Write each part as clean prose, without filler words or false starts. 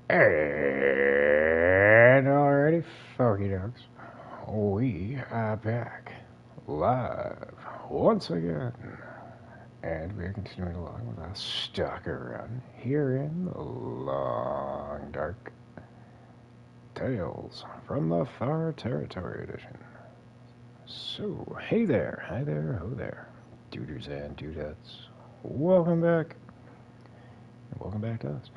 And already, Foggy Dogs, we are back live once again, and we're continuing along with our Stalker run here in the Long Dark Tales from the Far Territory edition. So, hey there, hi there, ho there, duders and dudettes. Welcome back, and welcome back to us.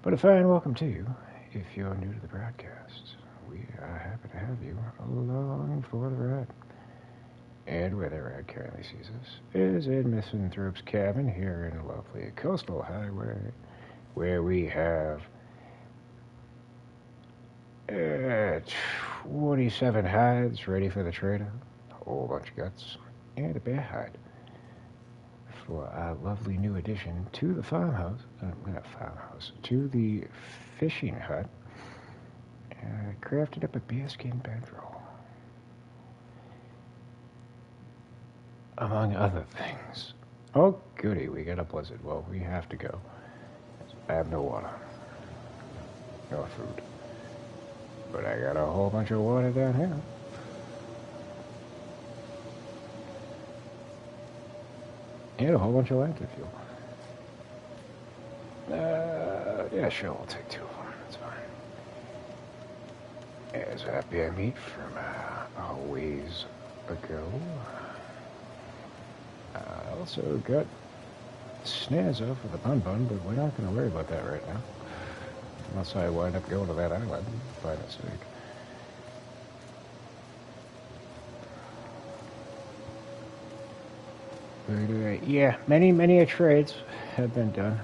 But a fine welcome to you if you're new to the broadcast. We are happy to have you along for the ride. And where the ride currently sees us is in Misanthrope's cabin here in lovely Coastal Highway, where we have 27 hides ready for the trader, a whole bunch of guts, and a bear hide for our lovely new addition to the farmhouse, not farmhouse, to the fishing hut. Crafted up a bearskin bedroll, among other things. Oh, goody, we got a blizzard. Well, we have to go. I have no water, no food, but I got a whole bunch of water down here. And a whole bunch of lantern fuel. Yeah, sure, we'll take 2 of them. That's fine. There's that bear meat from a ways ago. I also got Snazza for the bun bun, but we're not going to worry about that right now. Unless I wind up going to that island by mistake. But, yeah, many trades have been done.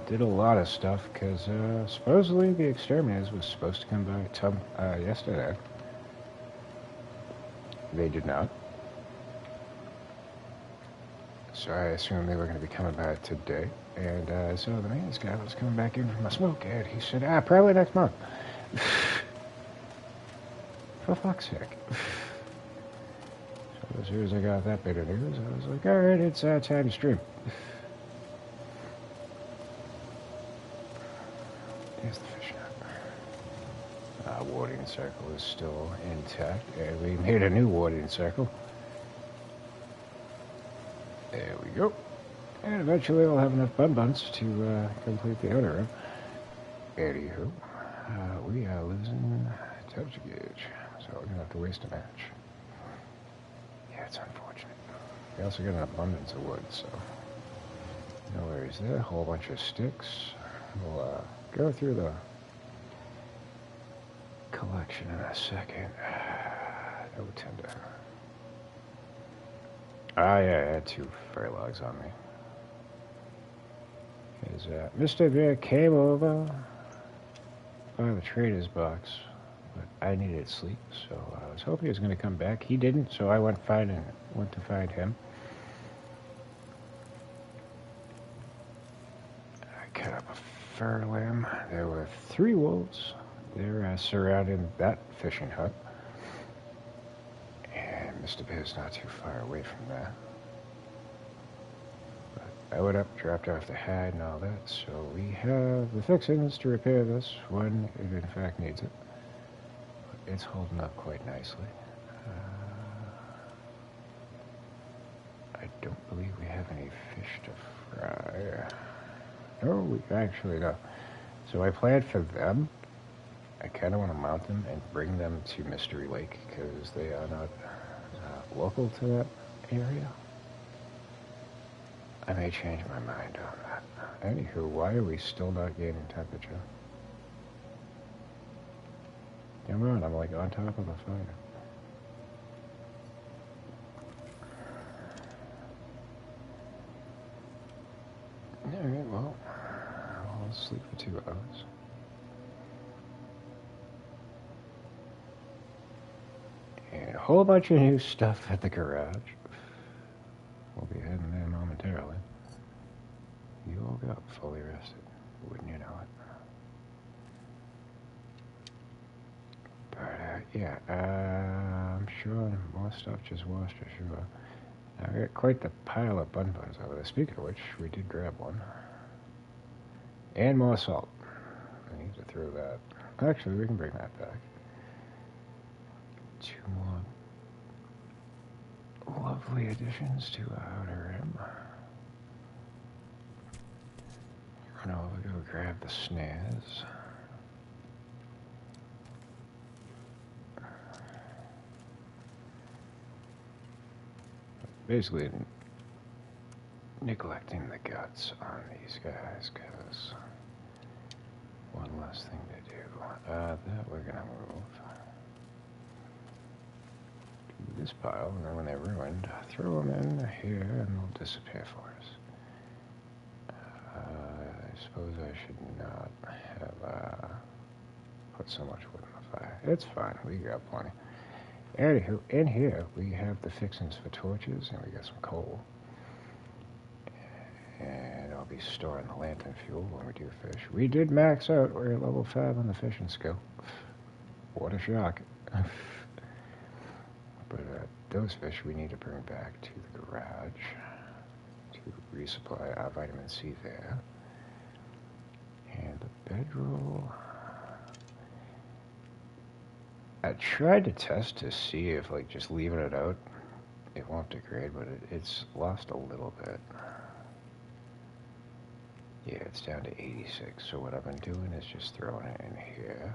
Did a lot of stuff because supposedly the exterminators was supposed to come by yesterday. They did not. So I assumed they were going to be coming by today. And so the maintenance guy was coming back in from a smoke, and he said, probably next month. For fuck's sake. So as soon as I got that bit of news, I was like, alright, it's time to stream. Here's the fish net. Our warding circle is still intact, and we made a new warding circle. There we go. And eventually we'll have enough bun-buns to complete the outer room. Anywho, we are losing temperature gauge, so we're going to have to waste a match. Yeah, it's unfortunate. We also got an abundance of wood, so no worries there. A whole bunch of sticks. We'll go through the collection in a second. No tinder. Yeah, I had 2 fire logs on me. Mr. Bear came over by the trader's box, but I needed sleep, so I was hoping he was going to come back. He didn't, so I went to find him. I cut up a fur limb. There were 3 wolves. They're surrounding that fishing hut. And Mr. Bear's not too far away from that. I went up, dropped off the hide and all that, so we have the fixings to repair this when it in fact needs it. It's holding up quite nicely. I don't believe we have any fish to fry. No, we actually don't. So I planned for them. I kind of want to mount them and bring them to Mystery Lake because they are not local to that area. I may change my mind on that. Anywho, why are we still not gaining temperature? Come on, I'm like on top of the fire. Alright, well, I'll sleep for 2 hours. And a whole bunch of new stuff at the garage. We'll be heading there momentarily. You woke up fully rested, wouldn't you know it? But, yeah, I'm sure more stuff just washed ashore. Now, we got quite the pile of bun-buns over there. Speaking of which, we did grab one. And more salt. I need to throw that. Actually, we can bring that back. 2 more lovely additions to Outer Rim. Run over, go grab the snares. Basically, neglecting the guts on these guys, because one less thing to do. That we're gonna move to this pile, and then when they're ruined, throw them in here, and they'll disappear for us. I suppose I should not have put so much wood in the fire. It's fine, we got plenty. Anywho, in here we have the fixings for torches, and we got some coal. And I'll be storing the lantern fuel when we do fish. We did max out. We're at level 5 on the fishing skill. What a shock. But those fish we need to bring back to the garage to resupply our vitamin C there. And the bedroll. I tried to test to see if, like, just leaving it out, it won't degrade, but it's lost a little bit. Yeah, it's down to 86, so what I've been doing is just throwing it in here,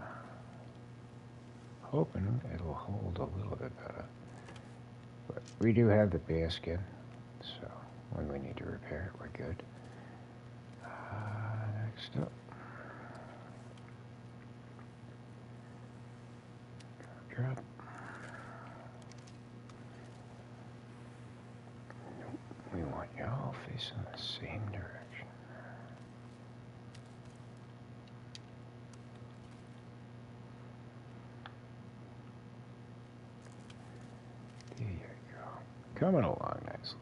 hoping it'll hold a little bit better. But we do have the bear skin, so when we need to repair it, we're good. Next up. Drop. Nope, we want y'all facing the same direction. There you go. Coming along nicely.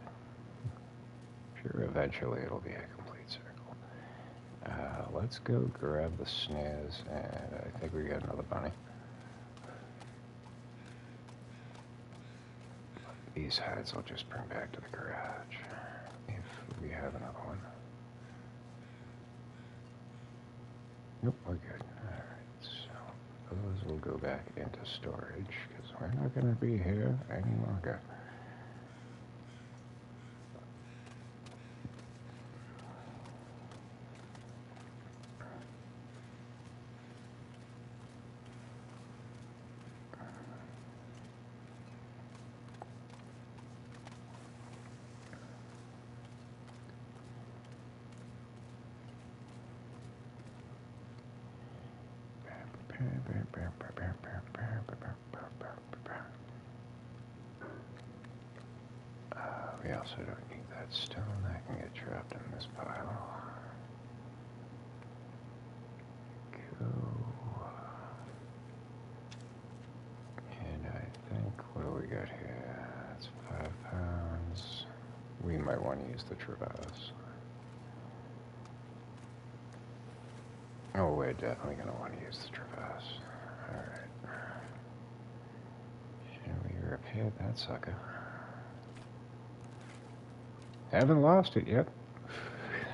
Sure, eventually it'll be a complete circle. Let's go grab the snares, and I think we got another bunny. These hides I'll just bring back to the garage, if we have another one. Nope, we're good. Alright, so those will go back into storage, because we're not going to be here any longer. We also don't need that stone. That can get trapped in this pile. Go. And I think, what do we got here? That's 5 pounds. We might want to use the traverse. Oh, we're definitely going to want to use the traverse. Alright. Should we repair that sucker? Haven't lost it yet.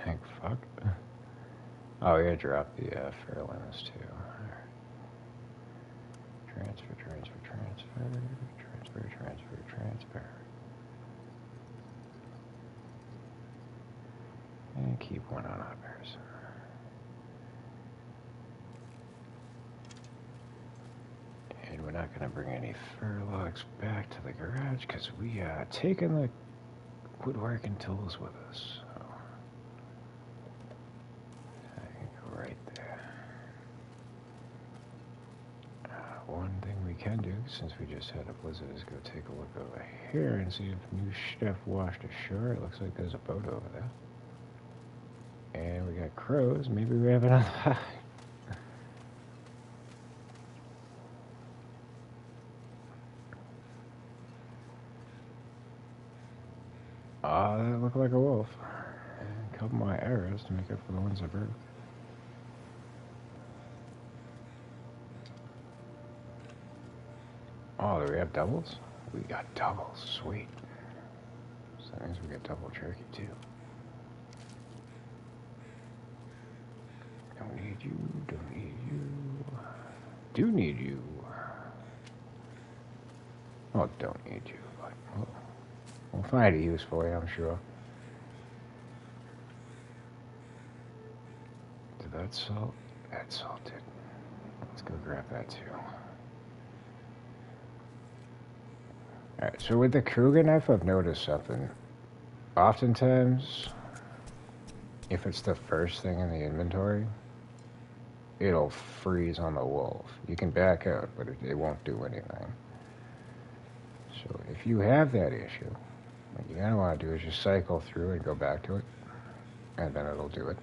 Thank fuck. Oh, yeah, drop the furlings too. Alright. Transfer, transfer, transfer, transfer, transfer, transfer. And keep one on our person. And we're not going to bring any fur logs back to the garage because we are taking the woodworking tools with us. So I can go right there. One thing we can do, since we just had a blizzard, is go take a look over here and see if new stuff washed ashore. It looks like there's a boat over there. And we got crows. Maybe we have another hide. That looked like a wolf. And a couple more arrows to make up for the ones I broke. Oh, do we have doubles? We got doubles. Sweet. So that means we get double turkey too. Don't need you, don't need you. Do need you. Well, don't need you, but we'll find a use for you, I'm sure. Did that salt? That salted. Let's go grab that too. Alright, so with the cougar knife, I've noticed something. Oftentimes, if it's the first thing in the inventory, it'll freeze on the wolf. You can back out, but it won't do anything. So if you have that issue, what you're going to want to do is just cycle through and go back to it, and then it'll do it.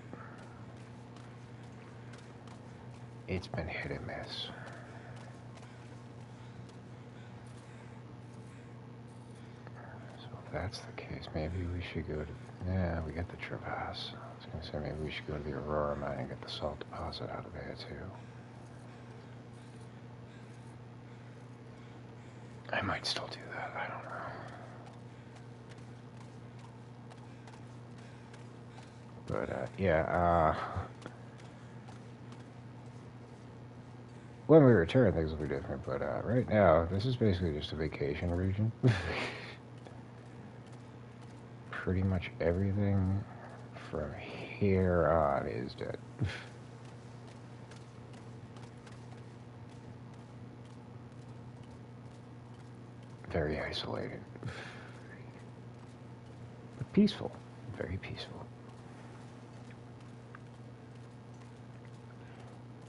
It's been hit and miss. So if that's the case, maybe we should go to... Yeah, we got the Traverse. I was going to say maybe we should go to the Aurora mine and get the salt deposit out of there too. I might still do that, I don't know. But, yeah, when we return, things will be different, but, right now, this is basically just a vacation region. Pretty much everything from here on is dead. Very isolated. But peaceful. Very peaceful.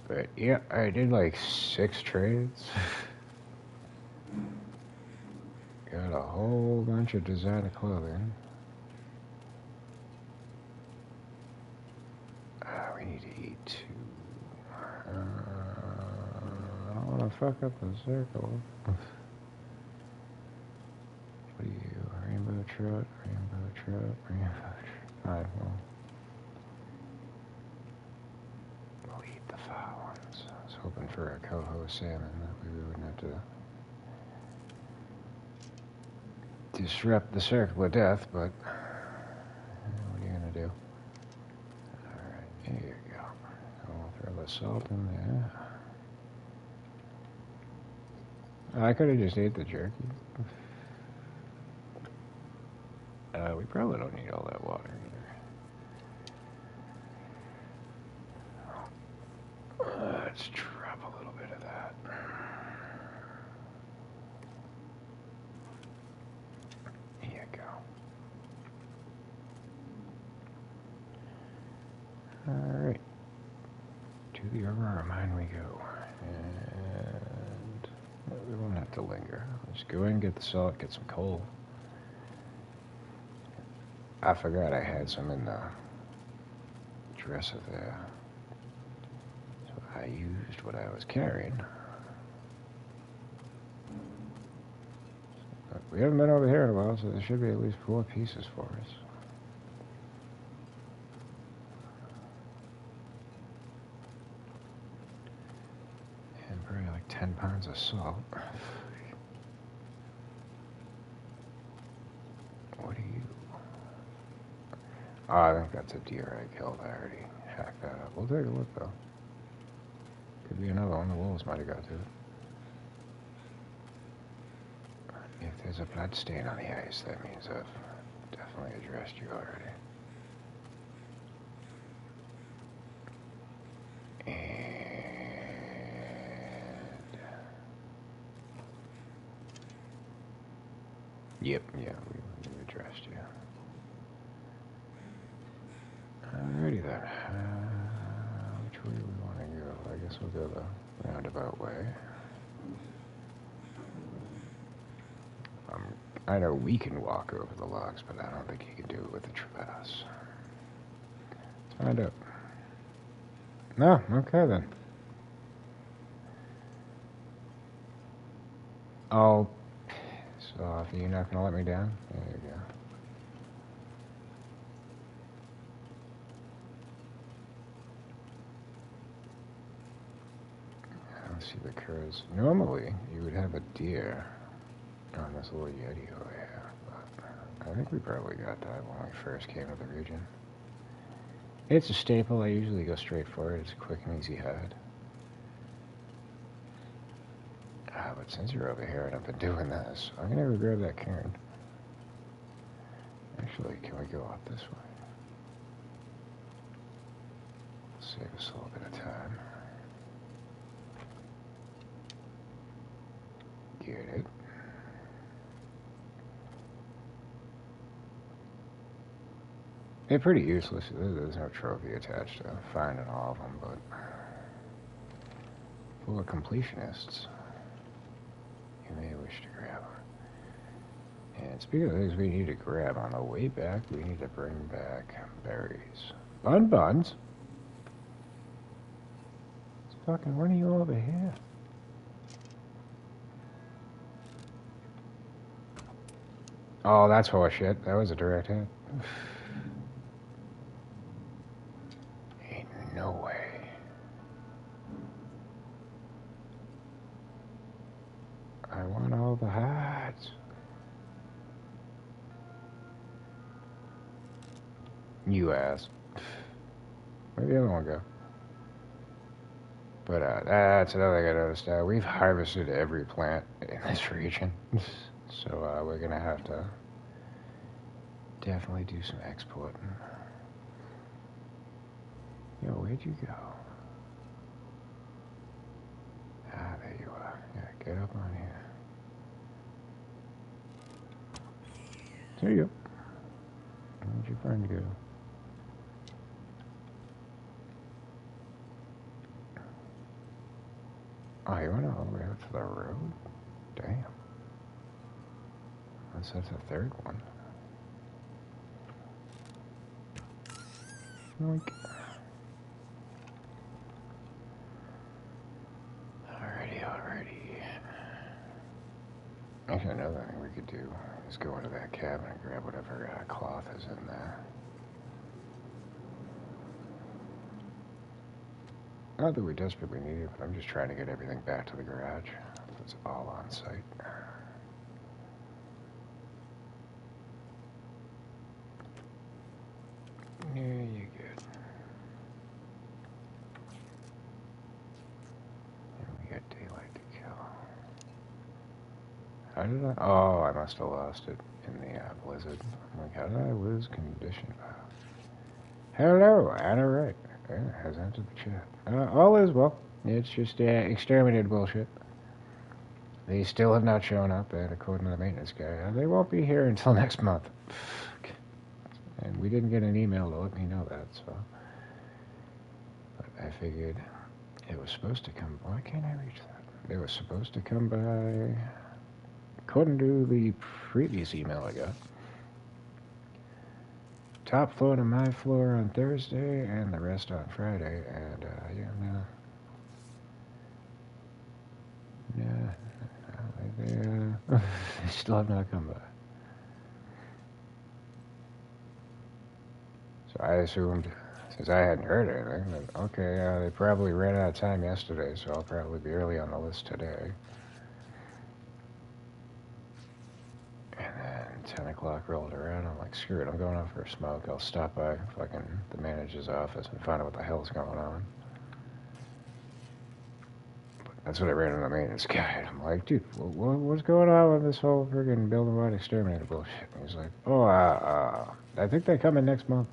But yeah, I did like 6 trades. Got a whole bunch of designer clothing. We need to eat too. I don't want to fuck up the circle. What are you? Rainbow trout, rainbow trout, rainbow trout. Alright, well. We'll eat the foul ones. I was hoping for a coho salmon that we wouldn't have to disrupt the circle of death, but what are you gonna do? Alright, here you go. We'll throw the salt in there. I could have just ate the jerky. We probably don't need all that water either. Let's drop a little bit of that. Here you go. Alright. To the Aurora mine we go. And we won't have to linger. Let's go in and get the salt, get some coal. I forgot I had some in the dresser there. So I used what I was carrying. But we haven't been over here in a while, so there should be at least 4 pieces for us. And probably like 10 pounds of salt. What are you? Oh, I think that's a deer I killed. I already hacked that up. We'll take a look, though. Could be another one. The wolves might have got to it. If there's a blood stain on the ice, that means I've definitely addressed you already. And... Yep, yeah, we addressed you. Alrighty then. Which way do we want to go? I guess we'll go the roundabout way. I know we can walk over the logs, but I don't think you can do it with the Traverse. Let's find out. No, okay then. Oh, so if you're not going to let me down, there you go. See the curs. Normally, you would have a deer on this little yeti over here, but I think we probably got that when we first came to the region. It's a staple. I usually go straight for it. It's a quick and easy hide. But since you're over here and I've been doing this, I'm gonna go grab that cairn. Actually, can we go out this way? Save us a little bit of time. Get it. They're pretty useless. There's no trophy attached to finding all of them, but for completionists, you may wish to grab them. And speaking of things we need to grab, on the way back, we need to bring back berries. Buns? It's fucking one of you over here. Oh, that's horseshit. That was a direct hit. Ain't no way. I want all the hides. You ass. Where'd the other one go? But that's another thing I noticed. We've harvested every plant in this region. So we're going to have to definitely do some exporting. Yo, where'd you go? Ah, there you are. Yeah, get up on here. There you go. Where'd your friend go? Oh, you went all the way out to the road? Damn. That's the third one. Yoink. Alrighty. Actually, another thing we could do is go into that cabin and grab whatever cloth is in there. Not that we desperately need it, but I'm just trying to get everything back to the garage. So it's all on site. Yeah, you good. And we got daylight to kill. How did I? Oh, I must have lost it in the blizzard. I'm like, how did I lose condition? Hello, Anna Wright. Has entered the chat. All is well. It's just exterminated bullshit. They still have not shown up, and according to the maintenance guy, they won't be here until next month. And we didn't get an email to let me know that, so. But I figured it was supposed to come. Why can't I reach that? It was supposed to come by, according to the previous email I got. Top floor to my floor on Thursday, and the rest on Friday, and yeah, they still have not come by. So I assumed, since I hadn't heard anything, that okay, they probably ran out of time yesterday, so I'll probably be early on the list today. And then 10 o'clock rolled around. I'm like, screw it, I'm going out for a smoke. I'll stop by fucking the manager's office and find out what the hell's going on. But that's what I ran into the maintenance guy. I'm like, dude, what's going on with this whole friggin' building-wide exterminator bullshit? And he's like, oh, I think they come in next month.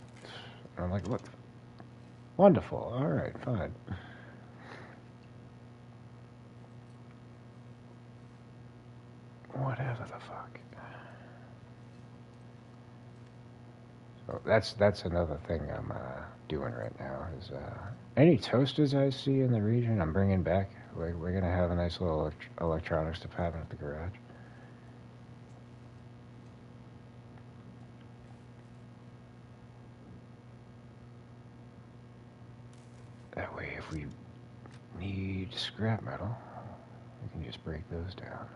And I'm like, look, wonderful. All right, fine. Whatever the fuck. So that's another thing I'm doing right now is any toasters I see in the region I'm bringing back. We're going to have a nice little electronics department at the garage. That way if we need scrap metal, we can just break those down.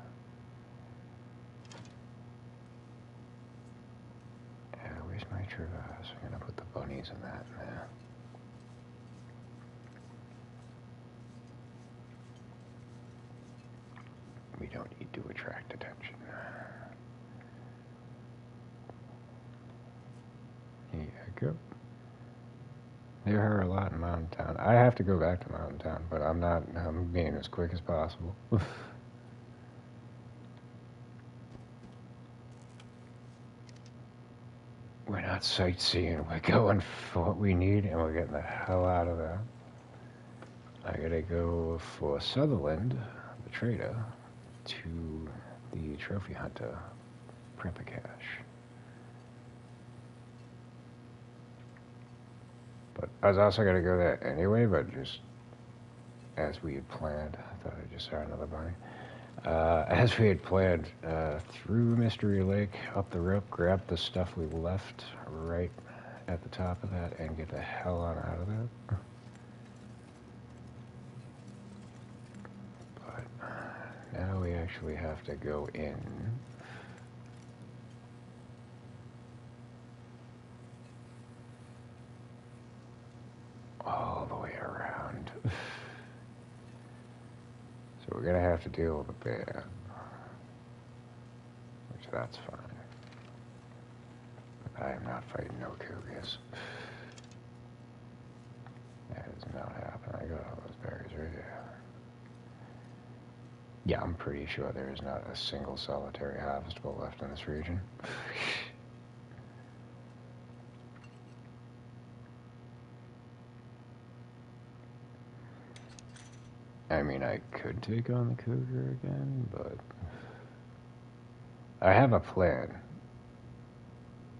Where's my traverse? I'm going to put the bunnies in that in there. We don't need to attract attention. Here you go. There are a lot in Mountain Town. I have to go back to Mountain Town, but I'm being as quick as possible. We're not sightseeing. We're going for what we need, and we're getting the hell out of there. I gotta go for Sutherland, the trader, to the trophy hunter, Preppacash. But I was also gonna go there anyway, but just as we had planned. I thought I just saw another bunny. As we had planned, through Mystery Lake, up the rope, grab the stuff we left right at the top of that, and get the hell on out of that. But now we actually have to go in. All the way around. So we're gonna have to deal with a bear. Which that's fine. But I am not fighting no cougars. That is not happening. I got all those berries right here. Yeah, I'm pretty sure there is not a single solitary harvestable left in this region. I mean, I could take on the cougar again, but I have a plan,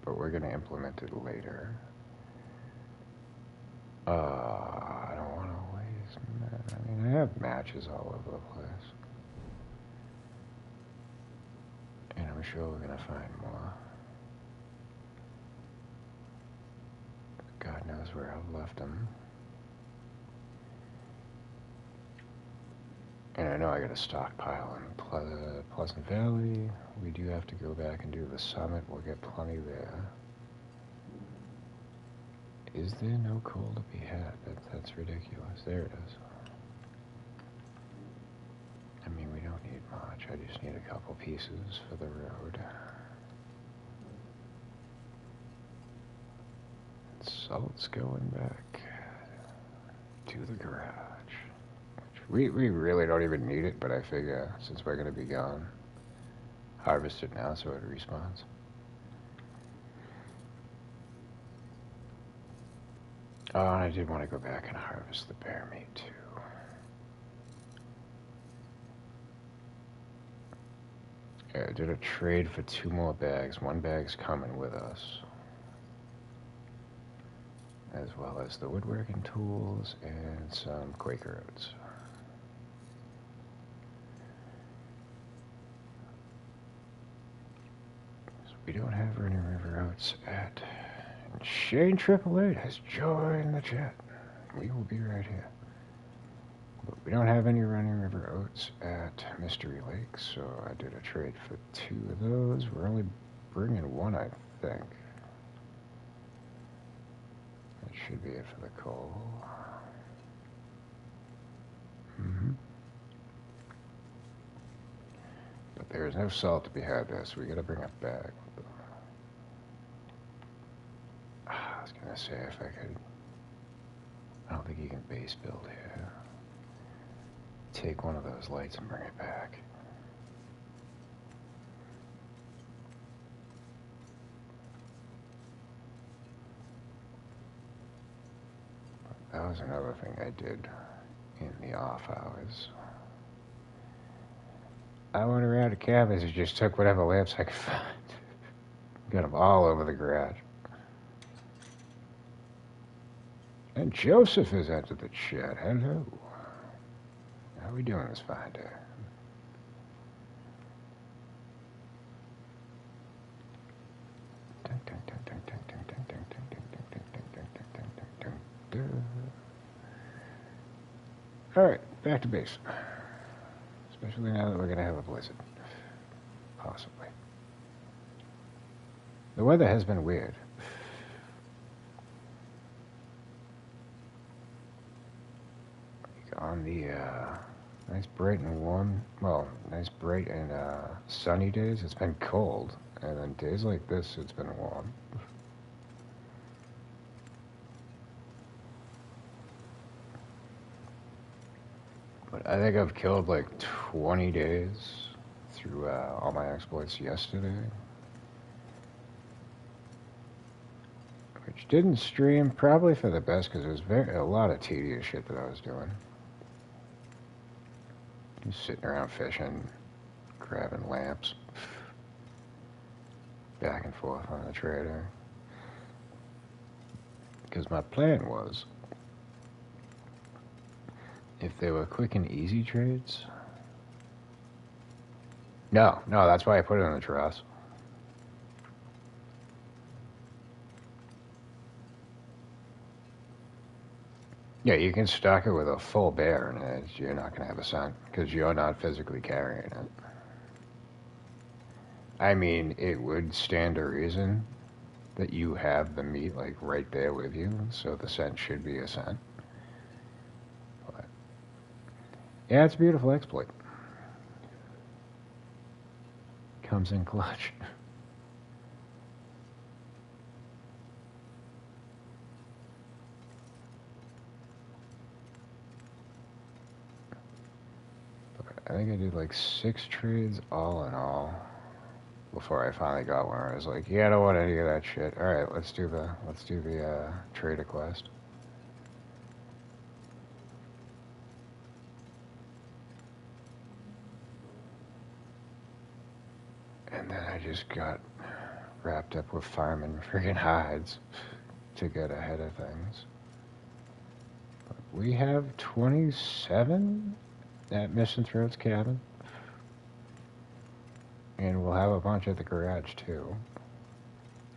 but we're gonna implement it later. I don't want to waste. I mean, I have matches all over the place, and I'm sure we're gonna find more. God knows where I've left them. And I know I got a stockpile in Pleasant Valley. We do have to go back and do the summit. We'll get plenty there. Is there no coal to be had? That's ridiculous. There it is. I mean, we don't need much. I just need a couple pieces for the road. So let's going back to the garage. We really don't even need it, but I figure since we're going to be gone, harvest it now so it respawns. Oh, and I did want to go back and harvest the bear meat too. Yeah, I did a trade for 2 more bags. 1 bag's coming with us, as well as the woodworking tools and some Quaker oats. We don't have Running River Oats at... And Shane 888 has joined the chat. We will be right here. But we don't have any Running River Oats at Mystery Lake, so I did a trade for 2 of those. We're only bringing 1, I think. That should be it for the coal. But there is no salt to be had there, so we gotta bring it back. I was gonna say if I could. I don't think you can base build here. Take one of those lights and bring it back. But that was another thing I did in the off hours. I went around to cabins and just took whatever lamps I could find. Got them all over the garage. And Joseph has entered the chat. Hello. How are we doing this fine day? Alright, back to base. Especially now that we're going to have a blizzard. Possibly. The weather has been weird. On the nice bright and warm, well, nice bright and sunny days, it's been cold. And then days like this, it's been warm. But I think I've killed like 20 days through all my exploits yesterday. Which didn't stream, probably for the best, because it was a lot of tedious shit that I was doing. Just sitting around fishing, grabbing lamps, back and forth on the trader. Because my plan was, if they were quick and easy trades... No, that's why I put it in the truss. Yeah, you can stock it with a full bear, and you're not going to have a cent, because you're not physically carrying it. I mean, it would stand to reason that you have the meat, like, right there with you, so the cent should be a cent. But, yeah, it's a beautiful exploit. Comes in clutch. I think I did like 6 trades all in all before I finally got one. I was like, yeah, I don't want any of that shit. All right, let's do the trader quest. And then I just got wrapped up with farming friggin' hides to get ahead of things. But we have 27 at Misanthrope's cabin. And we'll have a bunch at the garage, too.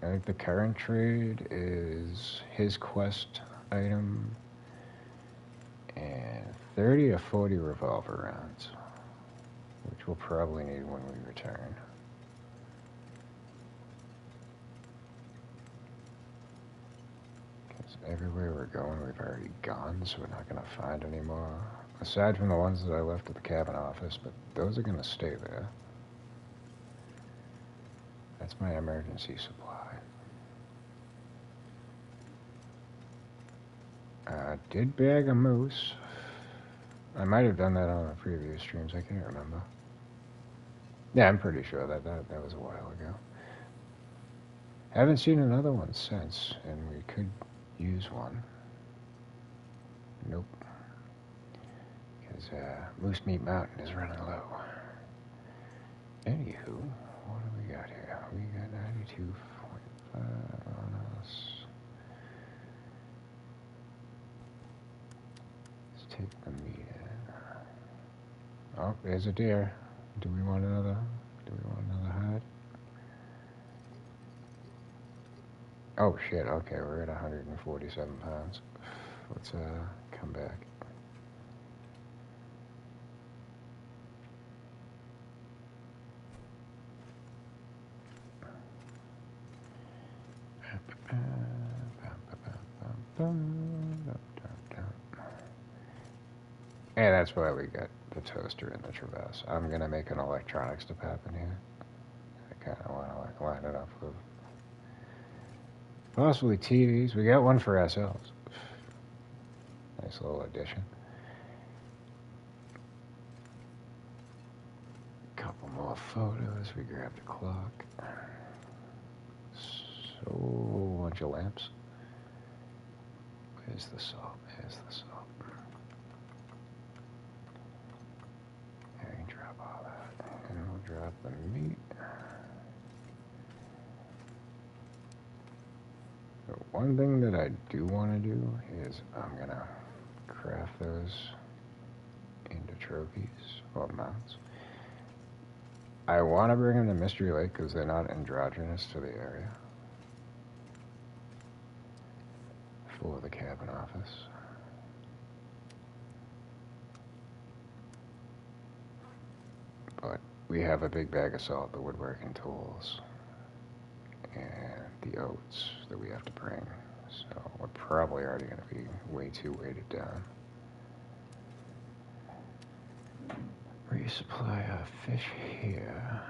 I think the current trade is his quest item and 30 or 40 revolver rounds, which we'll probably need when we return. Because everywhere we're going, we've already gone, so we're not going to find any more. Aside from the ones that I left at the cabin office, but those are going to stay there. That's my emergency supply. Did bag a moose. I might have done that on the previous streams. I can't remember. Yeah, I'm pretty sure that was a while ago. Haven't seen another one since, and we could use one. Nope. Because Moose Meat Mountain is running low. Anywho, what do we got here? We got 92.5 on us. Let's take the meat in. Oh, there's a deer. Do we want another hide? Oh shit, okay, we're at 147 pounds. Let's come back. And that's why we got the toaster and the Traverse. I'm gonna make an electronics department here. I kind of want to like line it up with possibly TVs. We got one for ourselves. Nice little addition. Couple more photos. We grabbed the clock. So, a bunch of lamps. Where's the salt? There's the salt. Yeah, you can drop all that. And we'll drop the meat. But one thing that I do want to do is I'm going to craft those into trophies or mounts. I want to bring them to Mystery Lake because they're not androgynous to the area. For the cabin office. But we have a big bag of salt, the woodworking tools, and the oats that we have to bring. So we're probably already going to be way too weighted down. Resupply our fish here.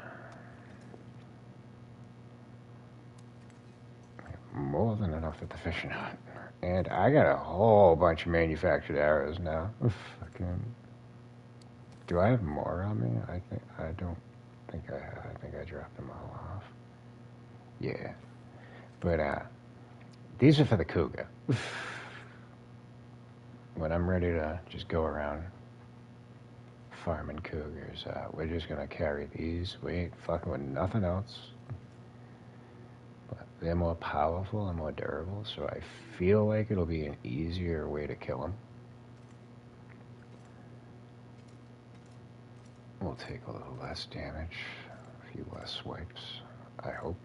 More than enough at the fishing hut. And I got a whole bunch of manufactured arrows now. Fucking Do I have more on me? I don't think I have. I think I dropped them all off. Yeah. But these are for the cougar. When I'm ready to just go around farming cougars, we're just gonna carry these. We ain't fucking with nothing else. But they're more powerful and more durable, so I feel like it'll be an easier way to kill them. We'll take a little less damage, a few less swipes, I hope.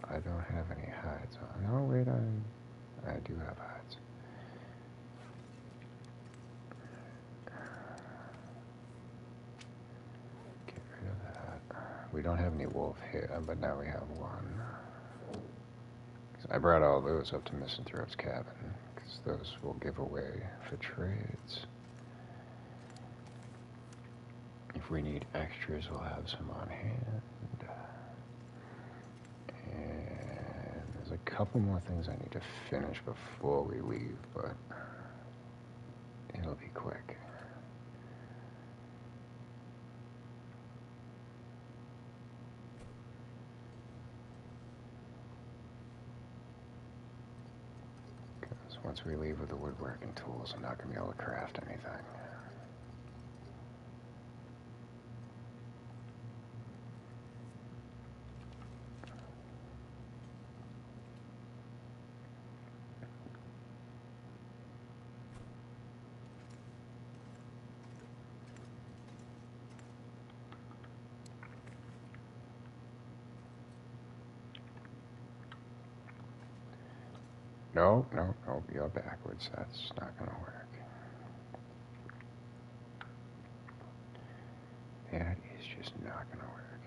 I don't have any hides on. No, wait, I do have hides. Get rid of that. We don't have any wolf here, but now we have one. I brought all those up to Misanthrope's cabin, because those will give away for trades. If we need extras, we'll have some on hand. And there's a couple more things I need to finish before we leave, but it'll be quick. Because once we leave with the woodworking tools, I'm not going to be able to craft anything. No, you're backwards. That's not going to work. That is just not going to work.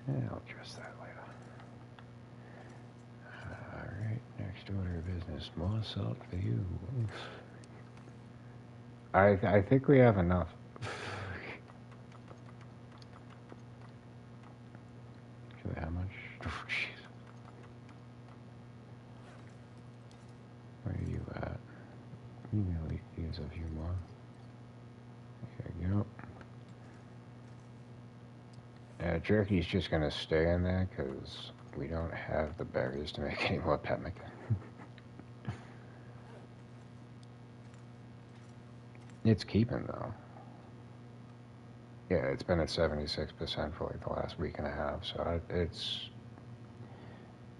Yeah, I'll address that later. Alright, next order of business. More salt for you. I think we have enough. Actually, how much? Oh, jeez. Where are you at? You can use a few more. There you go. Jerky's just gonna stay in there because we don't have the berries to make any more pemmican. It's keeping though. Yeah, it's been at 76% for like the last week and a half, so it's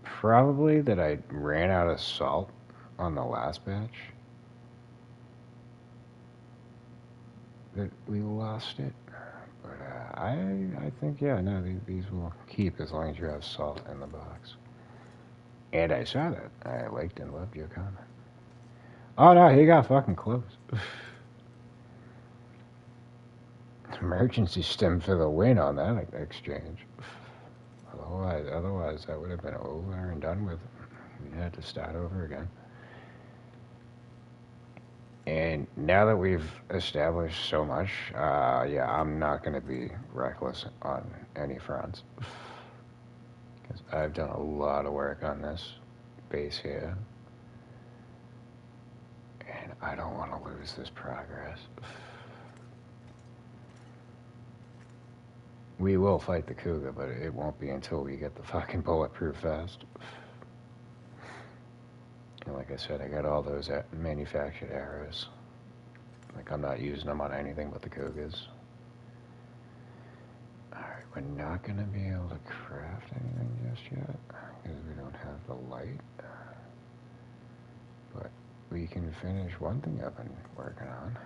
probably that I ran out of salt on the last batch. That we lost it. But I think, yeah, no, these will keep as long as you have salt in the box. And I saw that. I liked and loved your comment. Oh, no, he got fucking close. Emergency stem for the win on that exchange. Otherwise, that would have been over and done with. We had to start over again. And now that we've established so much, yeah, I'm not going to be reckless on any fronts. Because I've done a lot of work on this base here. And I don't want to lose this progress. We will fight the cougar, but it won't be until we get the fucking bulletproof vest. And like I said, I got all those manufactured arrows. Like, I'm not using them on anything but the cougars. Alright, we're not going to be able to craft anything just yet, because we don't have the light. But we can finish one thing I've been working on.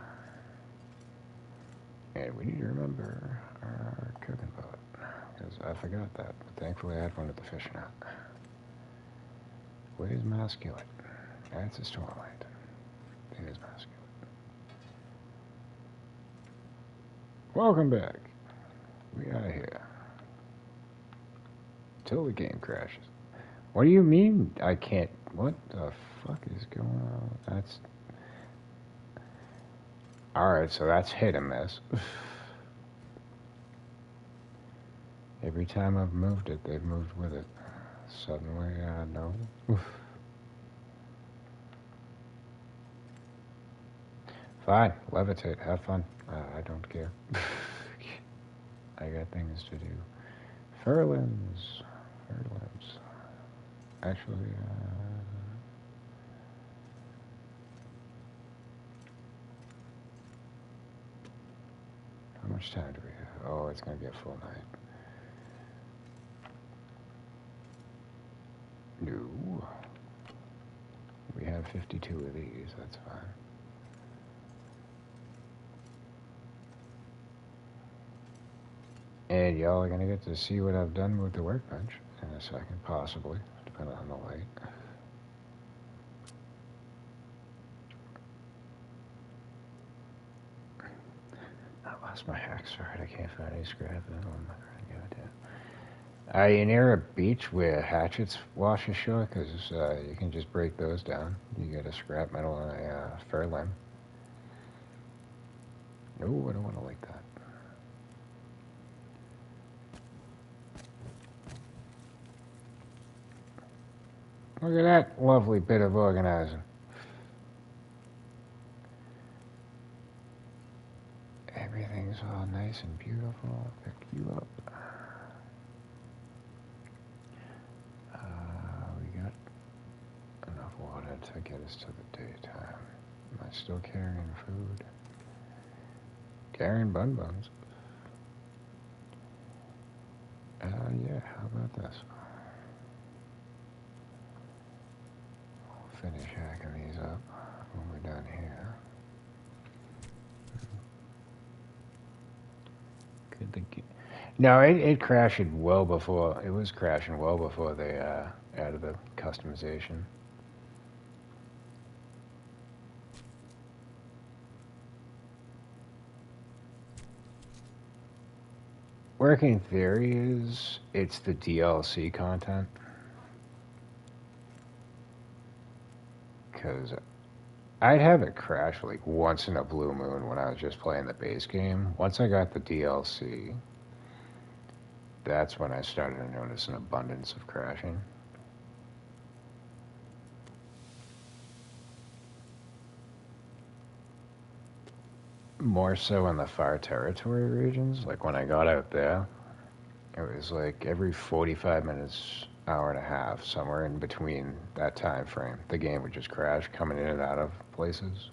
And we need to remember our cooking pot, because I forgot that. But thankfully I had one at the fishing hut. Where's my skillet? That's a Stormlight. There's my skillet. Welcome back. We are here. Till the game crashes. What do you mean I can't? What the fuck is going on? That's... Alright, so that's hit and miss. Every time I've moved it, they've moved with it. Suddenly, no. Fine, levitate, have fun. I don't care. I got things to do. Furlims. Furlims. Actually, how much time do we have? Oh, it's gonna be a full night. No. We have 52 of these, that's fine. And y'all are gonna get to see what I've done with the workbench in a second, possibly, depending on the light. I lost my hacksaw. I can't find any scrap. Oh my goddamn. Are you near a beach where hatchets wash ashore? Because you can just break those down. You get a scrap metal and a fur limb. No, I don't want to like that. Look at that lovely bit of organizing. Everything's all nice and beautiful. Pick you up. We got enough water to get us to the daytime. Am I still carrying food? Carrying bun buns. Yeah, how about this? We'll finish hacking these up when we're done here. No, it crashed well before. It was crashing well before they added the customization. Working theory is it's the DLC content. Because I'd have it crash like once in a blue moon when I was just playing the base game. Once I got the DLC, that's when I started to notice an abundance of crashing. More so in the far territory regions. Like when I got out there, it was like every 45 minutes, hour and a half, somewhere in between that time frame, the game would just crash coming in and out of places.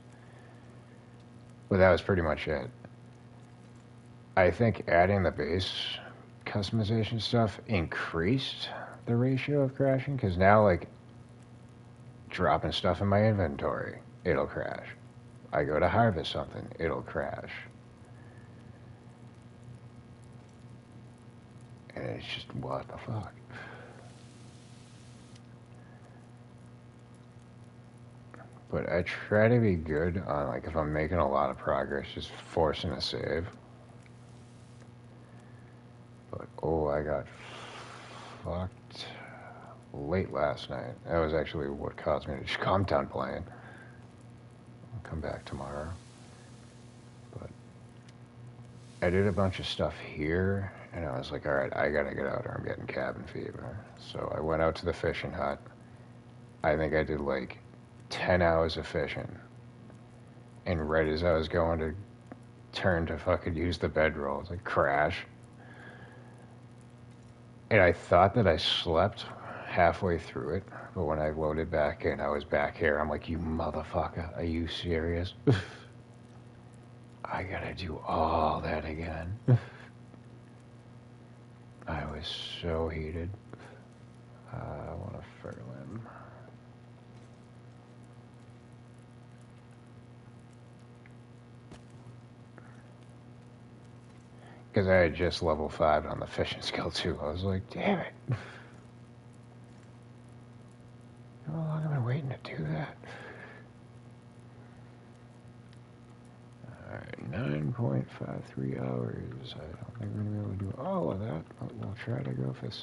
But that was pretty much it. I think adding the base customization stuff increased the ratio of crashing, because now, like, dropping stuff in my inventory, it'll crash. I go to harvest something, it'll crash. And it's just, what the fuck? But I try to be good on, like, if I'm making a lot of progress, just forcing a save. But, oh, I got fucked late last night. That was actually what caused me to just calm down playing. I'll come back tomorrow. But I did a bunch of stuff here, and I was like, alright, I gotta get out or I'm getting cabin fever. So I went out to the fishing hut. I think I did like 10 hours of fishing. And right as I was going to turn to fucking use the bedroll, it's like crash. And I thought that I slept halfway through it, but when I loaded back in, I was back here. I'm like, you motherfucker, are you serious? I gotta do all that again. I was so heated. I want a fur limb. Because I had just level 5 on the fishing skill too. I was like, damn it. How long have I been waiting to do that? Alright, 9.53 hours. I don't think we're going to be able to do all of that, but we'll try to go for 6.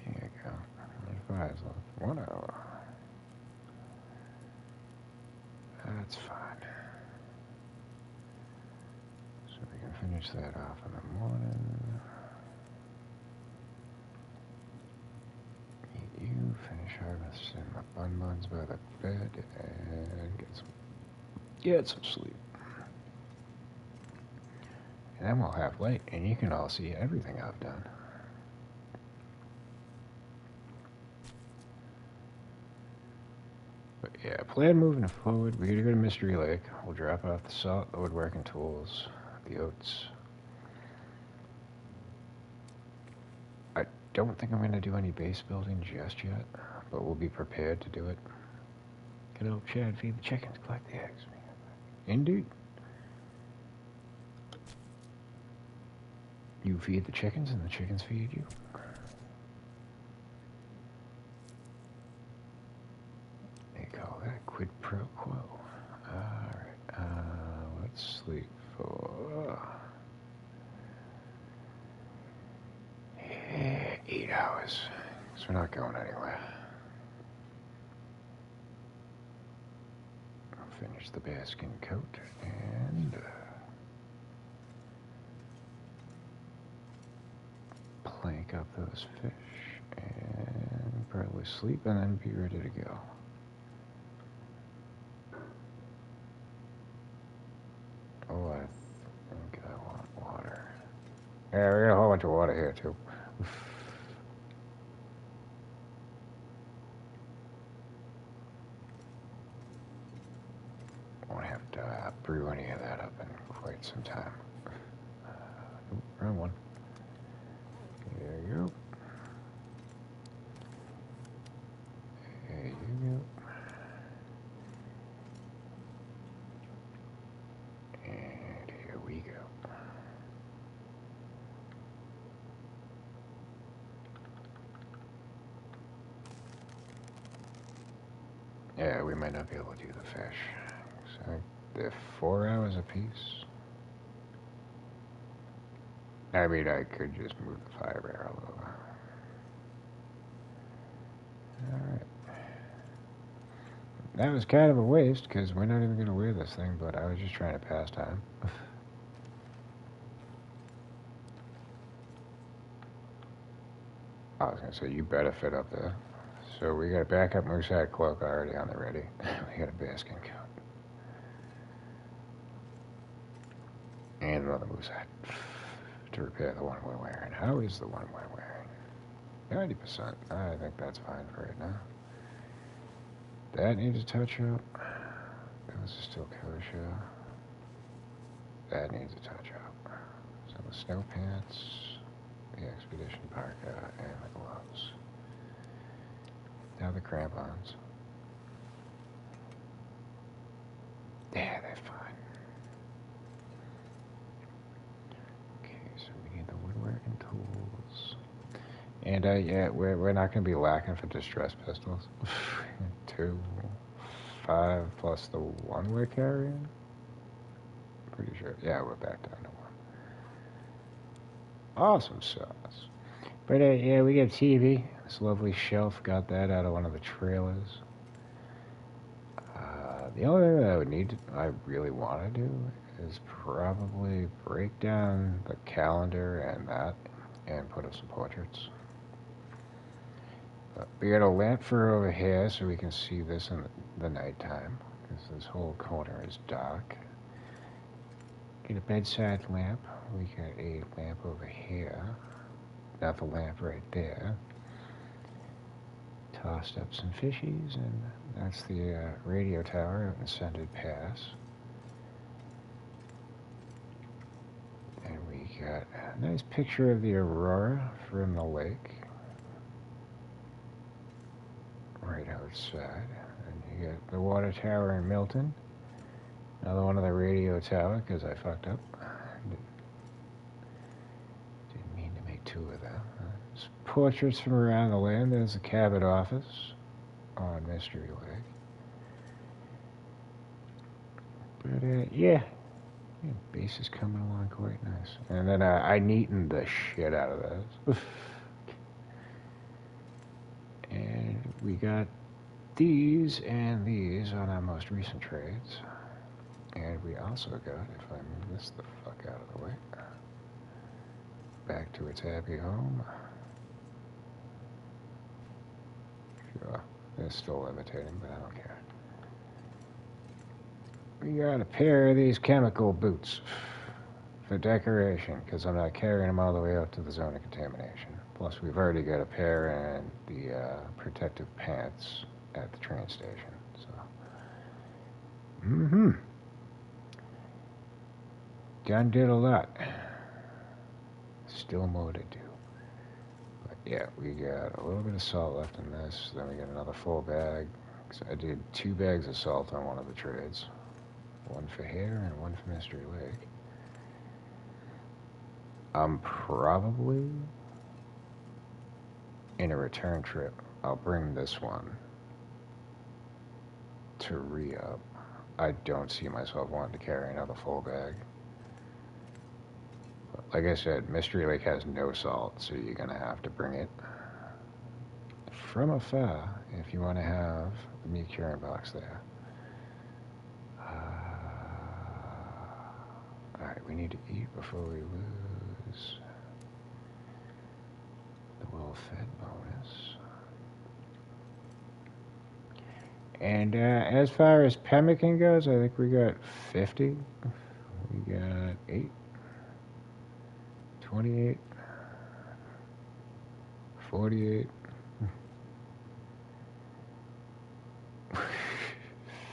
Here you go. 5 left. 1 hour. That's fine. So we can finish that off in the morning. You finish harvesting the buns by the bed and get some sleep. And then we'll have light, and you can all see everything I've done. But yeah, plan moving forward. We're gonna go to Mystery Lake. We'll drop off the salt, the woodworking tools, the oats. I don't think I'm gonna do any base building just yet, but we'll be prepared to do it. Get help Chad feed the chickens, collect the eggs. Indeed. You feed the chickens and the chickens feed you. They call that quid pro quo. Alright, let's sleep for 8 hours. So we're not going anywhere. I'll finish the bearskin coat and plank up those fish and probably sleep and then be ready to go. Oh, I think I want water. Yeah, we got a whole bunch of water here too. Won't have to brew any of that up in quite some time. Wrong one. There you go. There you go. And here we go. Yeah, we might not be able to do the fish. So they're 4 hours apiece. I mean, I could just move the fire barrel over. Alright. That was kind of a waste, because we're not even going to wear this thing, but I was just trying to pass time. I was going to say, you better fit up there. So we got a backup moose hat cloak already on the ready. We got a bearskin coat. And another moose hat to repair the one we're wearing. How is the one we're wearing? 90%. I think that's fine for right now. That needs a touch-up. Those are still kosher. That needs a touch-up. So the snow pants, the expedition parka, and the gloves. Now the crampons. Yeah, they're fine. Okay, so we need the woodworking tools. And yeah, we're not going to be lacking for distress pistols. 2, 5 plus the one we're carrying. Pretty sure. Yeah, we're back down to 1. Awesome sauce. But yeah, we got TV. This lovely shelf. Got that out of one of the trailers. The only thing that I really want to do is probably break down the calendar and that, and put up some portraits. We got a lamp for over here so we can see this in the nighttime, because this whole corner is dark. Get a bedside lamp. We got a lamp over here. Not the lamp right there. Tossed up some fishies, and that's the radio tower out in Scented Pass. And we got a nice picture of the aurora from the lake. Right outside. And you got the water tower in Milton. Another one of the radio tower, because I fucked up. Didn't mean to make 2 of them. Portraits from around the land. There's the cabin office on Mystery Lake. But yeah, base is coming along quite nice. And then I neatened the shit out of those. And we got these and these on our most recent trades. And we also got, if I move this the fuck out of the way, back to its happy home. Sure, they're still levitating, but I don't care. We got a pair of these chemical boots for decoration, because I'm not carrying them all the way out to the zone of contamination. Plus, we've already got a pair and the protective pants at the train station. So, done did a lot. Still more to do. But yeah, we got a little bit of salt left in this. Then we got another full bag. So I did 2 bags of salt on one of the trades. One for here and one for Mystery Lake. I'm probably, in a return trip, I'll bring this one to re-up. I don't see myself wanting to carry another full bag. But like I said, Mystery Lake has no salt, so you're going to have to bring it from afar if you want to have the meat curing box there. Alright, we need to eat before we lose the well-fed bonus. And as far as pemmican goes, I think we got 50. We got 8, 28, 48,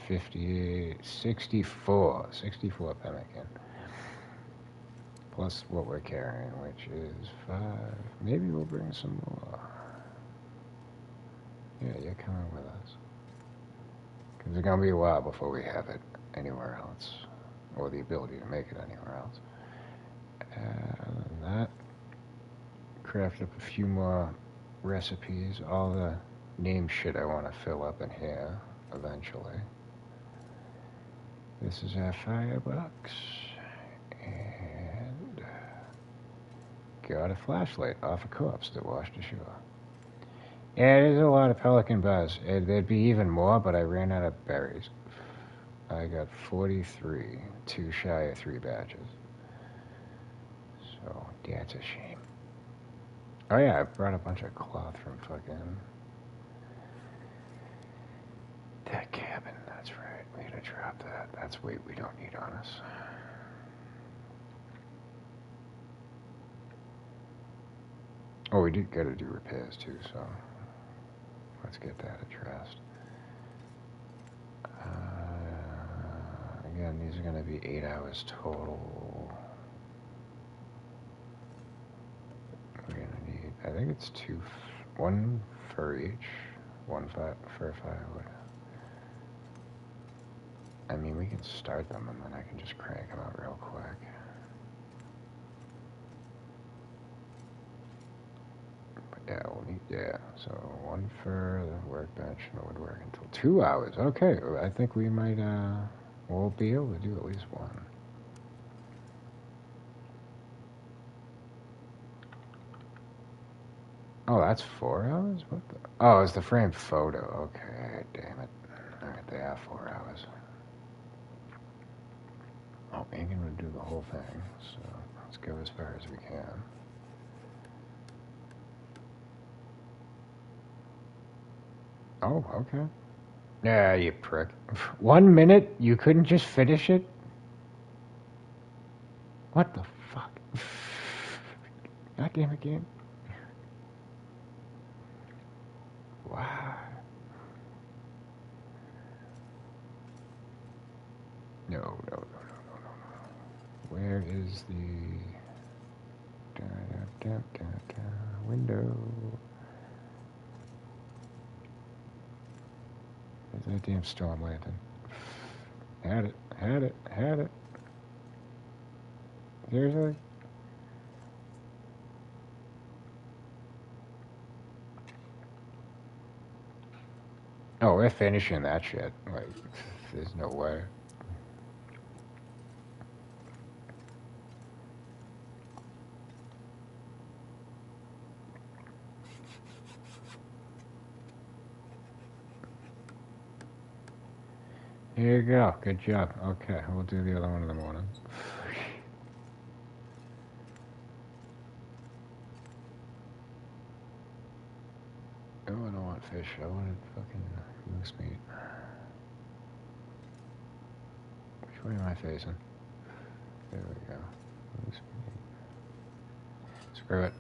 58, 64 pemmican. Plus what we're carrying, which is 5. Maybe we'll bring some more. Yeah, you're coming with us. Because it's going to be a while before we have it anywhere else. Or the ability to make it anywhere else. Other than that, craft up a few more recipes. All the name shit I want to fill up in here eventually. This is our firebox. And got a flashlight off a corpse that washed ashore. Yeah, there's a lot of pelican buzz. There'd be even more, but I ran out of berries. I got 43, 2 shy of 3 batches. So, that's a shame. Oh yeah, I brought a bunch of cloth from fucking that cabin. That's right. We gotta drop that. That's weight we don't need on us. Oh, we did gotta do repairs too, so let's get that addressed. Again, these are gonna be 8 hours total. We're gonna need, I think it's 2, 1 for each, 1 for firewood. I mean, we can start them and then I can just crank them out real quick. But yeah, we'll need, so 1 for the workbench and the woodwork until 2 hours. Okay, I think we might, we'll be able to do at least 1. Oh, that's 4 hours? What the? Oh, it's the framed photo. Okay, damn it. Alright, they are 4 hours. Oh, we ain't gonna do the whole thing, so let's go as far as we can. Oh, okay. Yeah, you prick. 1 minute? You couldn't just finish it? What the fuck? Goddamn it, game. Wow. No. Where is the window? Where's that damn storm lantern? Had it. Seriously? Oh, we're finishing that shit. Like, there's no way. Here you go. Good job. Okay, we'll do the other one in the morning. Oh, I don't want fish. I wanted fucking moose meat. Which way am I facing? There we go. Moose meat. Screw it.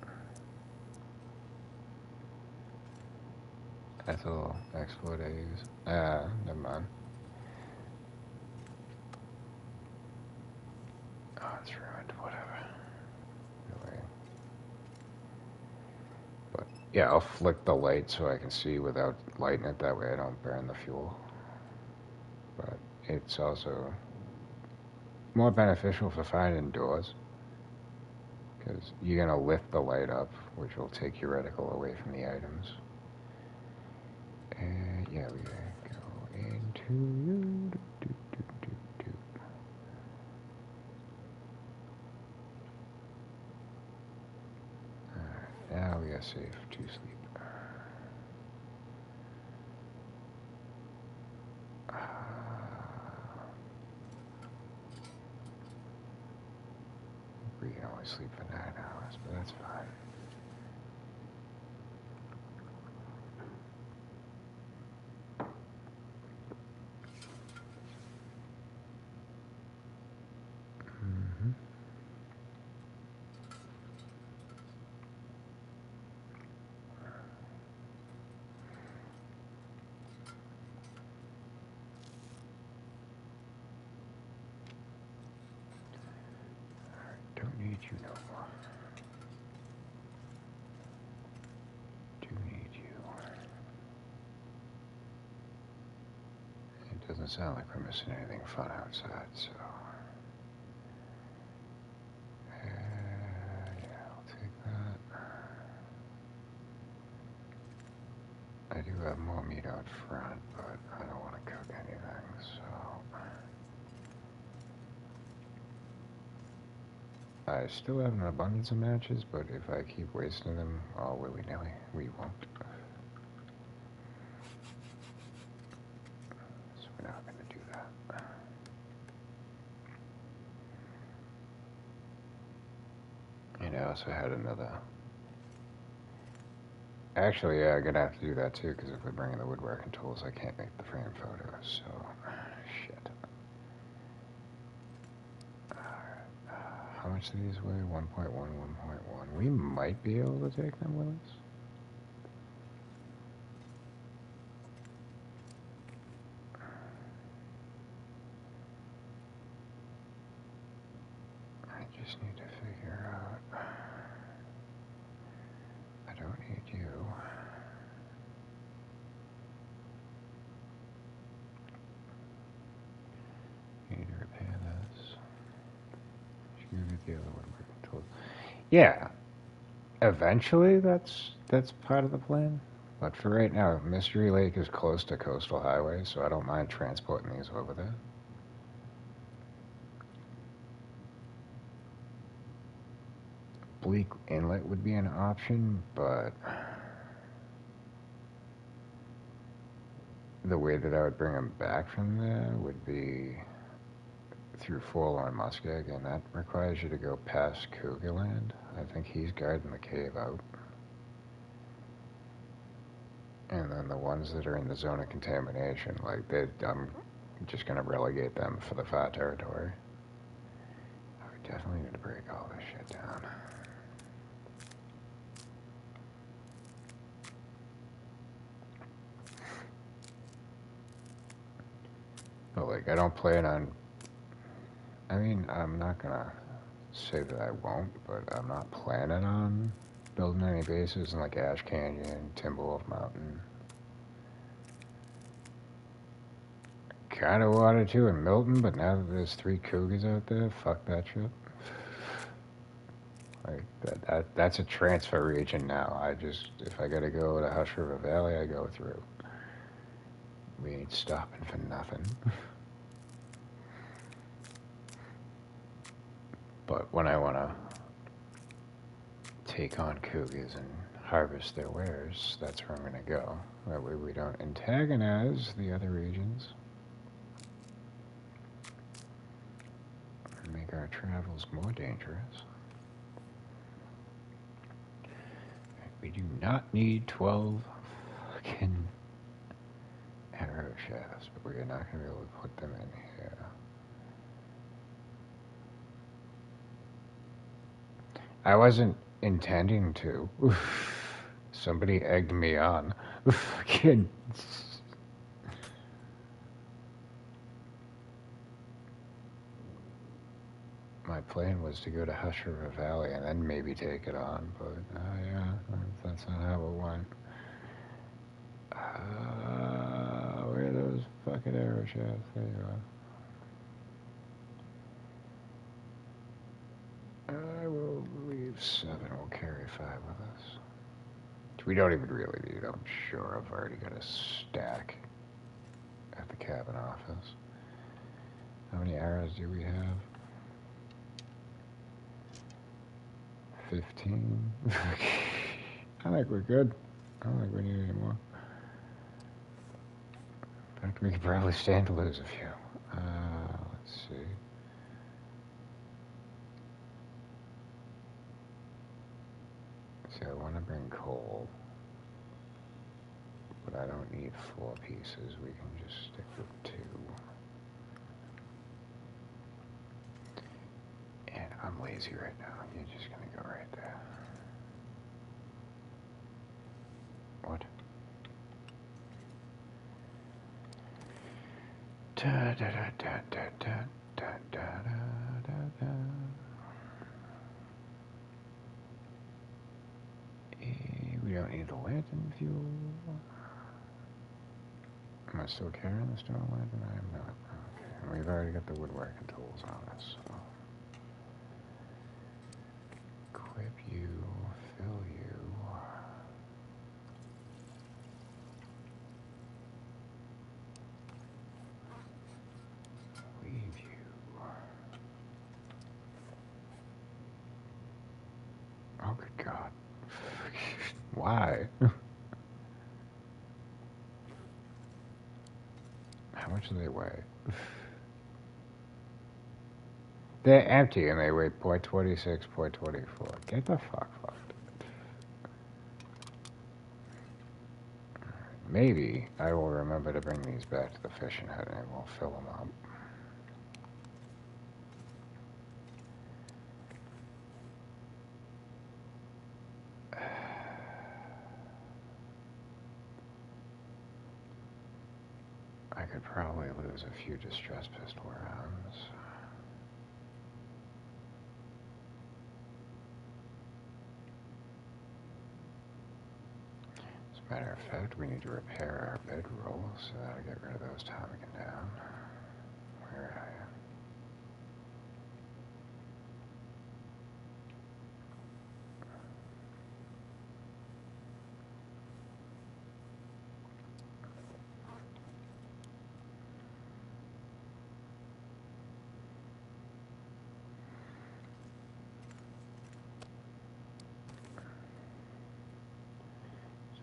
Ethyl explodase. Never mind. Oh, it's ruined. Whatever. Really. But yeah, I'll flick the light so I can see without lighting it. That way I don't burn the fuel. But it's also more beneficial for finding doors. Because you're going to lift the light up, which will take your reticle away from the items. And yeah, we go into Alright, now we are safe to sleep. We can only sleep for 9 hours, but that's fine. Don't need you no more. Do need you. It doesn't sound like we're missing anything fun outside, so... yeah, I'll take that. I do have more meat out front, but I don't want to cook anything, so... I still have an abundance of matches, but if I keep wasting them all willy-nilly, we won't. So we're not going to do that. And I also had another... Actually, yeah, I'm going to have to do that too, because if we bring in the woodworking tools, I can't make the frame photos, so... shit. How much do these weigh? 1.1, 1.1. We might be able to take them with us. I just need to figure out... I don't need you. You need to repair this. You get the other woodworking tools. Yeah. Eventually, that's part of the plan. But for right now, Mystery Lake is close to Coastal Highway, so I don't mind transporting these over there. Bleak Inlet would be an option, but the way that I would bring them back from there would be through Forlorn Muskeg, and that requires you to go past Cougar Land. I think he's guarding the cave out. And then the ones that are in the zone of contamination, like, I'm just going to relegate them for the far territory. I definitely need to break all this shit down. But, like, I don't plan on... I mean, I'm not going to say that I won't, but I'm not planning on building any bases in, like, Ash Canyon, Timberwolf Mountain. Kind of wanted to in Milton, but now that there's 3 cougars out there, fuck that shit. Like, that's a transfer region now. If I gotta go to Hush River Valley, I go through. We ain't stopping for nothing. But when I wanna take on cougars and harvest their wares, that's where I'm gonna go. That way we don't antagonize the other regions. our travels more dangerous. We do not need 12 fucking arrow shafts, but we're not going to be able to put them in here. I wasn't intending to. Somebody egged me on. Fucking. My plan was to go to Hush River Valley and then maybe take it on, but yeah, that's not how it went. Where are those fucking arrow shafts? There you are. I will leave 7. We'll carry 5 with us. We don't even really need, I'm sure I've already got a stack at the cabin office. How many arrows do we have? 15. I think we're good. I don't think we need any more. In fact, we could probably stand to lose a few. Let's see. See, I want to bring coal, but I don't need 4 pieces. We can just stick with 2. And I'm lazy right now. You're just gonna go right there. What? Da da da da da da da da da da. We don't need the lantern fuel. Am I still carrying the stone lantern? I am not. Okay. And we've already got the woodworking tools on us. So. Equip you, fill you. Leave you. Oh, good God. Why? How much do they weigh? They're empty and they weigh 0.26, 0.24. Get the fuck fucked. Maybe I will remember to bring these back to the fishing hut and we'll fill them up. I could probably lose a few distress pistol rounds. As a matter of fact, we need to repair our bedroll, so that'll get rid of those ptarmigan down. Where are you?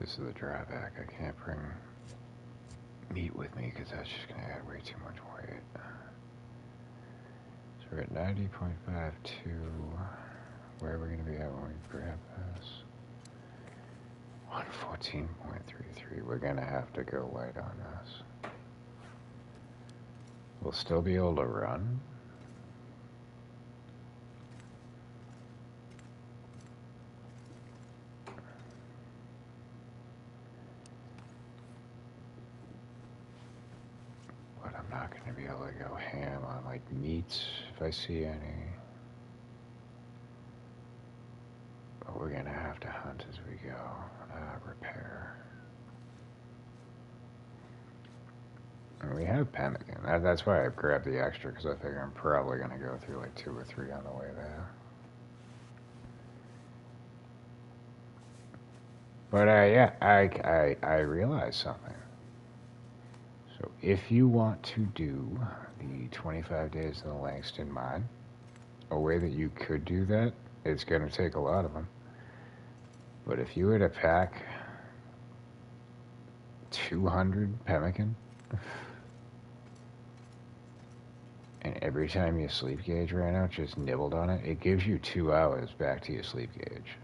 This is the drawback. I can't bring meat with me because that's just going to add way too much weight. So we're at 90.52. Where are we going to be at when we grab this? 114.33. We're going to have to go light on this. We'll still be able to run. Not going to be able to go ham on like meats if I see any. But we're going to have to hunt as we go. Repair. And we have pemmican. That's why I grabbed the extra, because I figure I'm probably going to go through like 2 or 3 on the way there. But yeah, I realized something. So if you want to do the 25 days in the Langston mine, a way that you could do that, it's going to take a lot of them. But if you were to pack 200 pemmican and every time your sleep gauge ran out, just nibbled on it, it gives you 2 hours back to your sleep gauge.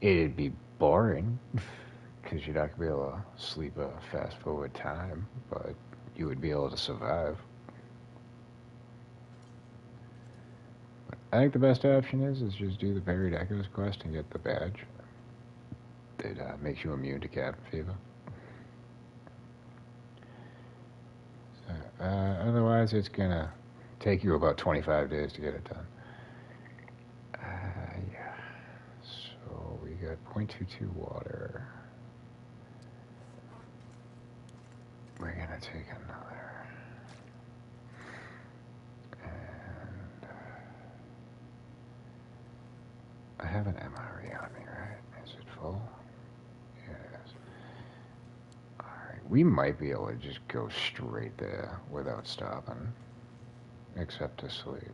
It'd be boring, because you're not going to be able to sleep a fast forward time, but you would be able to survive. I think the best option is just do the Buried Echoes quest and get the badge that makes you immune to cabin fever. So, otherwise, it's going to take you about 25 days to get it done. Yeah. So we got 0.22 water. We're going to take another. And I have an MRE on me, right? Is it full? Yes. Alright, we might be able to just go straight there without stopping. Except to sleep.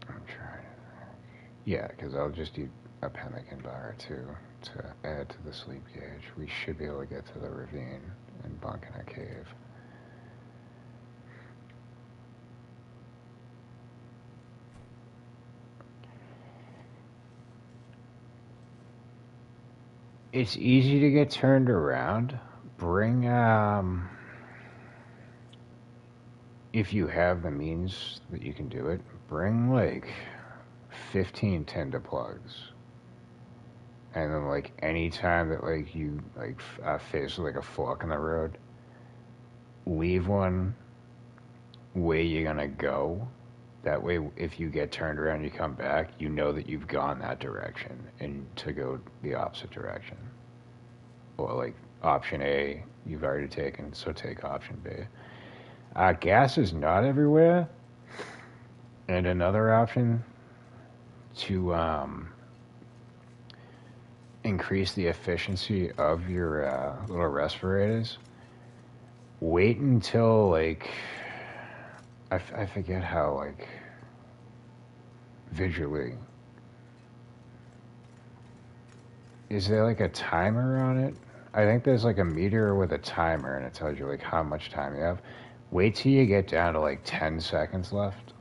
I'm trying to think. Yeah, because I'll just eat a pemmican bar or two to add to the sleep gauge. We should be able to get to the ravine and bunk in a cave. It's easy to get turned around. Bring, if you have the means that you can do it, bring like 15 tinder plugs. And then like any time that like you like face like a fork in the road, leave one where you're gonna go. That way, if you get turned around, you come back, you know that you've gone that direction and to go the opposite direction. Or like option A, you've already taken, so take option B. Gas is not everywhere. And another option to increase the efficiency of your little respirators, wait until like, I forget how like visually. Is there like a timer on it? I think there's like a meter with a timer and it tells you like how much time you have. Wait till you get down to like 10 seconds left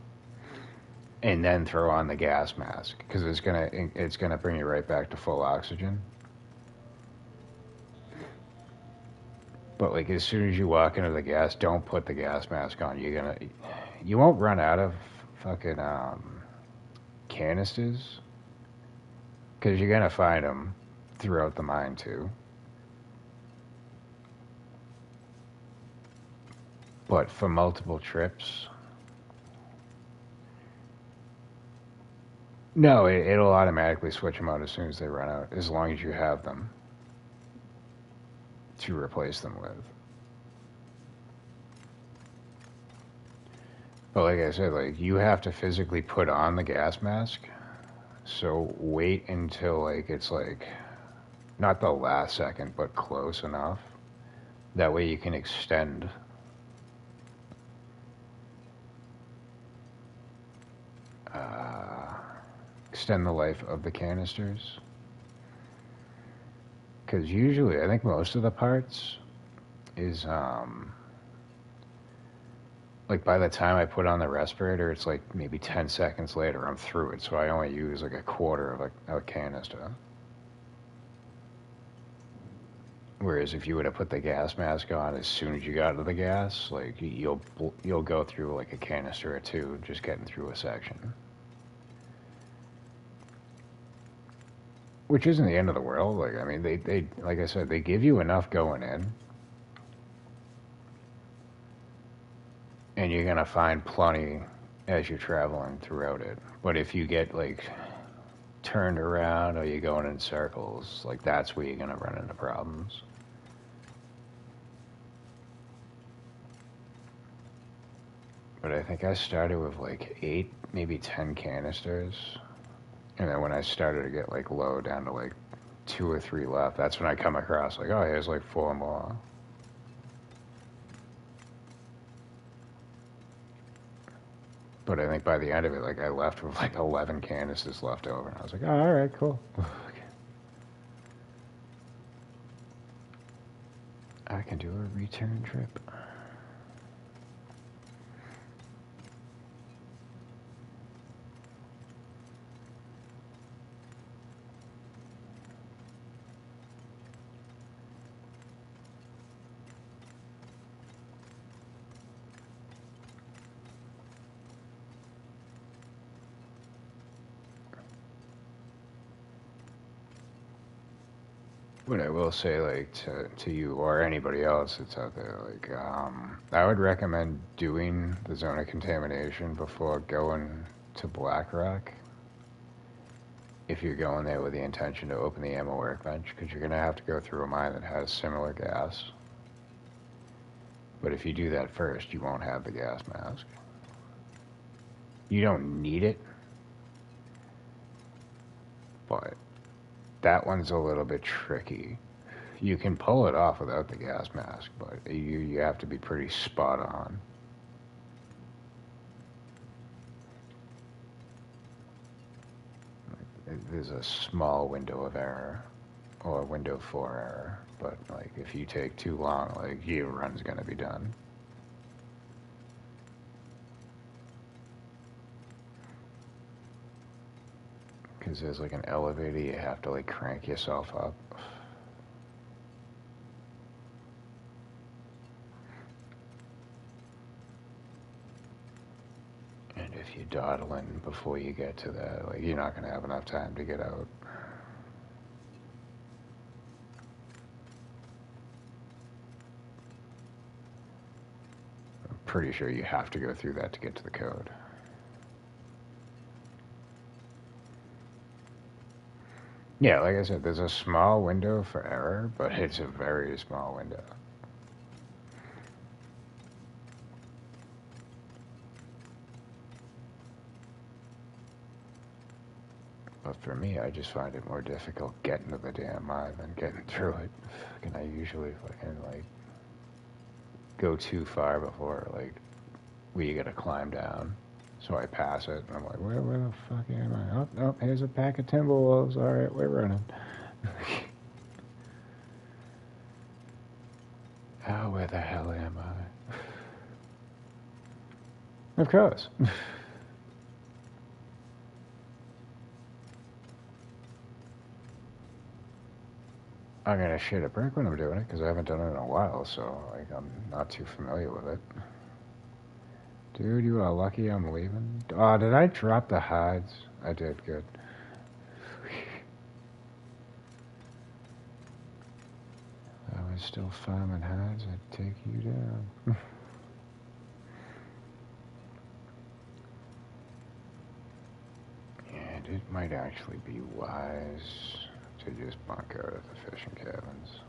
and then throw on the gas mask because it's gonna bring you right back to full oxygen. But like as soon as you walk into the gas, don't put the gas mask on. You won't run out of fucking canisters because you're gonna find them throughout the mine too. But for multiple trips, no, it'll automatically switch them out as soon as they run out, as long as you have them to replace them with. But like I said, like you have to physically put on the gas mask. So wait until like it's like not the last second, but close enough. That way you can extend the life of the canisters. Because usually, I think most of the parts is like by the time I put on the respirator, it's like maybe 10 seconds later I'm through it. So I only use like a quarter of a canister. Whereas if you were to put the gas mask on as soon as you got to the gas, like you'll go through like a canister or two just getting through a section. Which isn't the end of the world. Like, I mean, they like I said, they give you enough going in. And you're going to find plenty as you're traveling throughout it. But if you get, like, turned around or you're going in circles, like, that's where you're going to run into problems. But I think I started with, like, 8, maybe 10 canisters. And then when I started to get, like, low down to, like, 2 or 3 left, that's when I come across, like, oh, here's, like, 4 more. But I think by the end of it, like, I left with, like, 11 canisters left over. And I was like, oh, all right, cool. I can do a return trip. What I will say, like, to you or anybody else that's out there, like, I would recommend doing the zone of contamination before going to Blackrock. If you're going there with the intention to open the ammo workbench, because you're going to have to go through a mine that has similar gas. But if you do that first, you won't have the gas mask. You don't need it, but that one's a little bit tricky. You can pull it off without the gas mask, but you have to be pretty spot on. There's a small window of error, or a window for error, but like if you take too long, like your run's gonna be done. Because there's like an elevator, you have to like crank yourself up. And if you're dawdling before you get to that, like you're not gonna have enough time to get out. I'm pretty sure you have to go through that to get to the code. Yeah, like I said, there's a small window for error, but it's a very small window. But for me, I just find it more difficult getting to the damn mine than getting through it. And I usually fucking, like, go too far before, like, where you gotta climb down. So I pass it, and I'm like, where the fuck am I? Oh, oh, here's a pack of Timberwolves. All right, we're running. Oh, where the hell am I? Of course. I'm gonna shit a brick when I'm doing it, because I haven't done it in a while, so, like, I'm not too familiar with it. Dude, you are lucky I'm leaving. Oh, did I drop the hides? I did, good. I was still farming hides, I'd take you down. And it might actually be wise to just bunk out at the fishing cabins.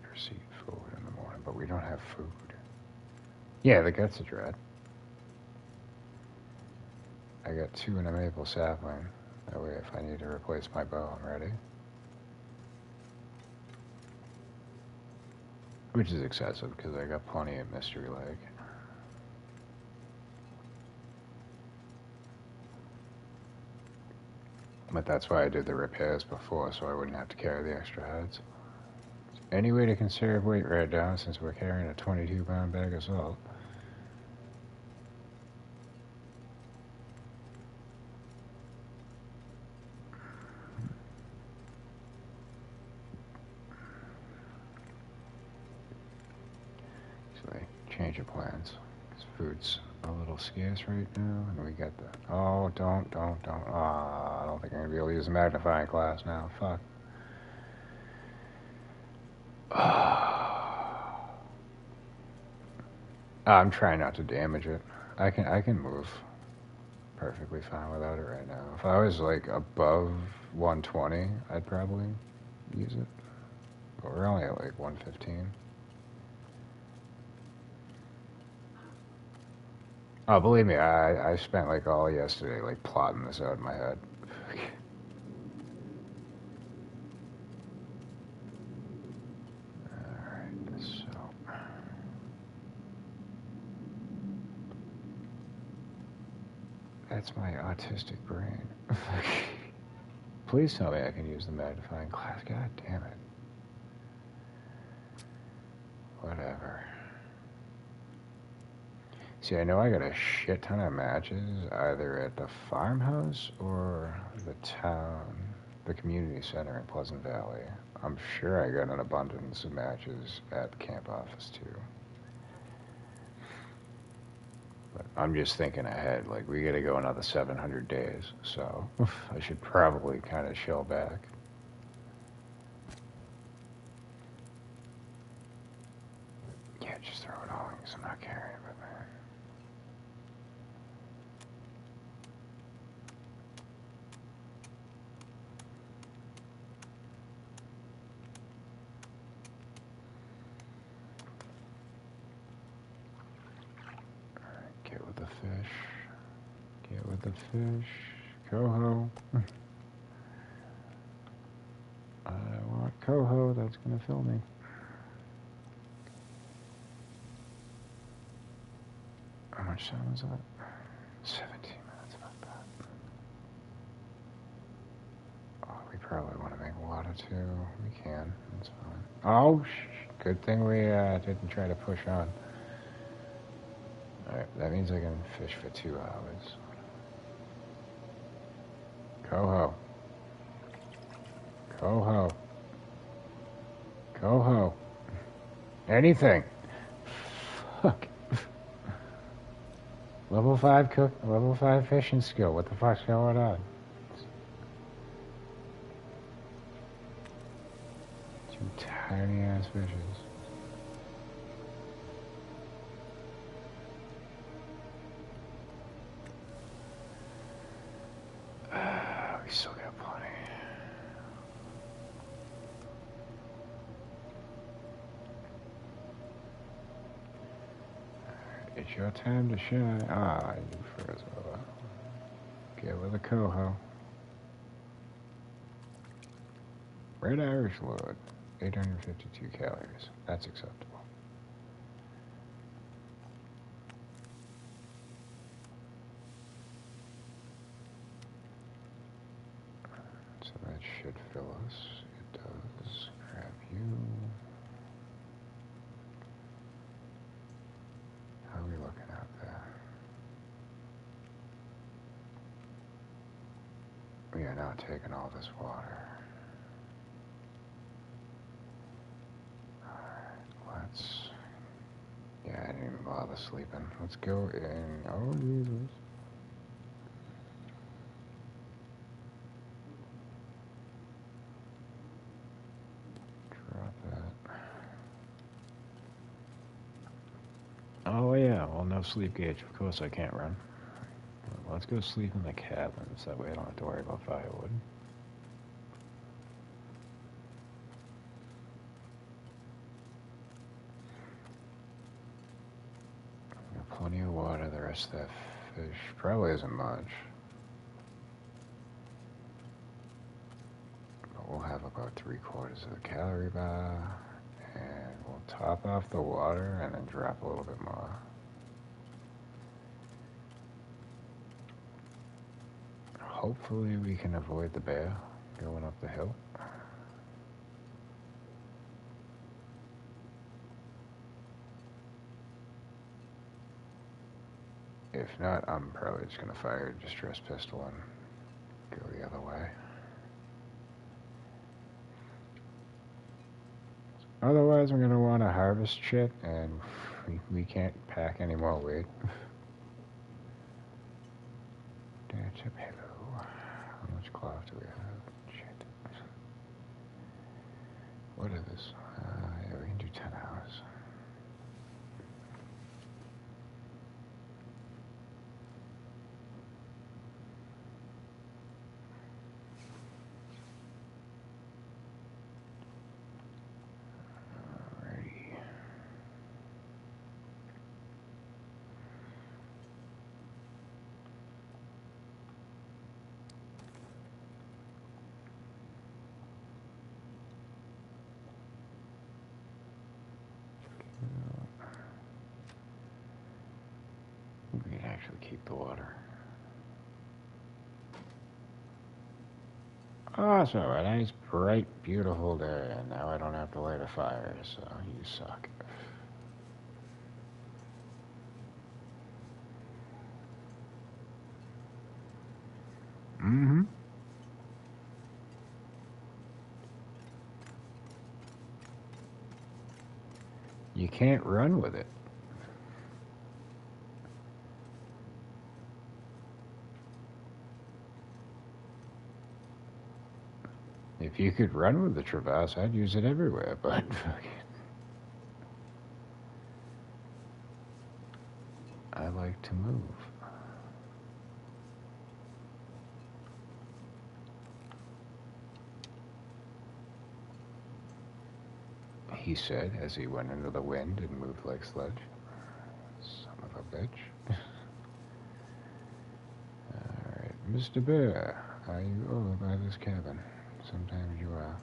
Proceed forward in the morning, but we don't have food. Yeah, the guts are dread. I got 2 in a maple sapling. That way if I need to replace my bow, I'm ready. Which is excessive, because I got plenty of Mystery Lake. But that's why I did the repairs before, so I wouldn't have to carry the extra hides. Any way to conserve weight right now, since we're carrying a 22-pound bag of salt. So they change your plans. This food's a little scarce right now, and we got the... Oh, don't. I don't think I'm going to be able to use a magnifying glass now. Fuck. I'm trying not to damage it. I can move perfectly fine without it right now. If I was like above 120, I'd probably use it. But we're only at like 115. Oh, believe me, I spent like all yesterday like plotting this out in my head. Alright, so... That's my autistic brain. please tell me I can use the magnifying glass. God damn it. Whatever. See, I know I got a shit ton of matches either at the farmhouse or the town, the community center in Pleasant Valley. I'm sure I got an abundance of matches at camp office too. But I'm just thinking ahead, like we gotta go another 700 days, so I should probably kind of chill back. Yeah, just throw it all in because I'm not carrying it with me. Get with the fish. Get with the fish. Coho. I want coho. That's gonna fill me. How much time is that? 17 minutes, not bad. Oh, we probably want to make water too. We can. That's fine. Oh, good thing we didn't try to push on. Alright, that means I can fish for 2 hours. Coho. Coho. Coho. Anything. Fuck. Level 5 fishing skill. What the fuck's going on? 2 tiny ass fishes. We still got plenty. It's your time to shine. Ah, you first. Get with a coho. Red Irish Lord, 852 calories. That's acceptable. So that should fill us. It does. Grab you. How are we looking out there? We are not taking all this water. Alright, let's... Yeah, I didn't even bother sleeping. Let's go in... Oh, Jesus. Drop that. Oh, yeah. Well, no sleep gauge. Of course I can't run. Let's go sleep in the cabins. That way I don't have to worry about firewood. Got plenty of water. The rest of that fish probably isn't much. But we'll have about 3/4 of the calorie bar. And we'll top off the water and then drop a little bit more. Hopefully we can avoid the bear going up the hill. If not, I'm probably just going to fire a distress pistol and go the other way. Otherwise, I'm going to want to harvest shit, and we can't pack any more weight. Hello. How much cloth do we have? Shit. What is this? Yeah, we can do 10 hours. Alrighty. We can actually keep the water. Awesome, a nice, bright, beautiful day, and now I don't have to light a fire, so you suck. Mm-hmm. You can't run with it. If you could run with the Traverse, I'd use it everywhere, but fucking... I like to move. He said as he went into the wind and moved like sludge. Son of a bitch. Alright, Mr. Bear, are you over by this cabin? Sometimes you are.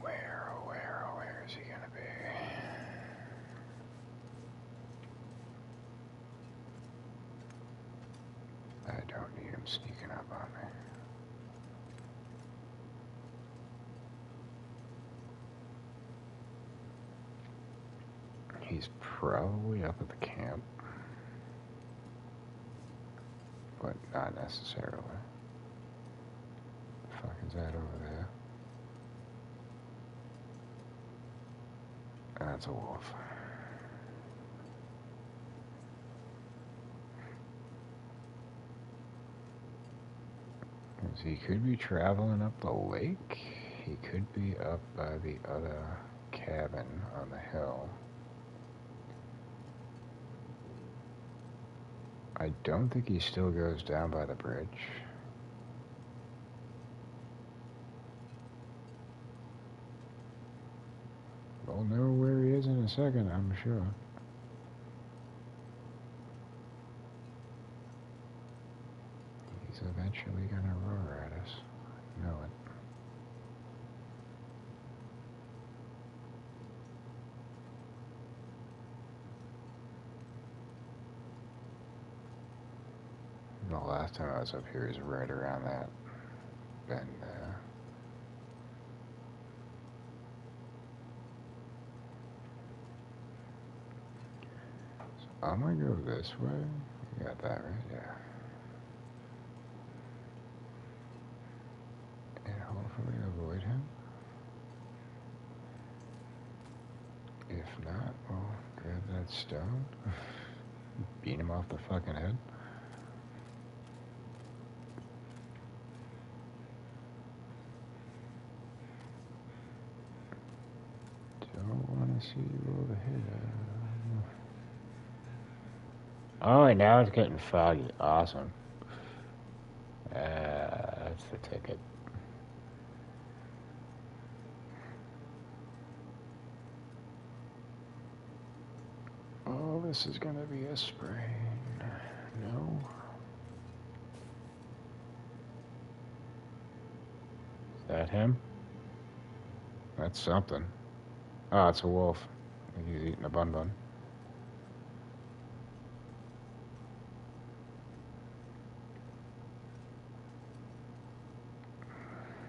Where is he gonna be? I don't need him sneaking up on me. He's probably up at the camp, but not necessarily. The fuck is that over there? That's a wolf. He could be traveling up the lake. He could be up by the other cabin on the hill. I don't think he still goes down by the bridge. We'll know where he is in a second, I'm sure. He's eventually gonna roar at us. I know it. The last time I was up here, he was right around that bend there. So I'm gonna go this way. You got that right? Yeah. And hopefully avoid him. If not, we'll grab that stone. Beat him off the fucking head. Don't want to see you over here. Oh, now it's getting foggy. Awesome. That's the ticket. Oh, this is gonna be a sprain. No. Is that him? That's something. Oh, it's a wolf. I think he's eating a bun.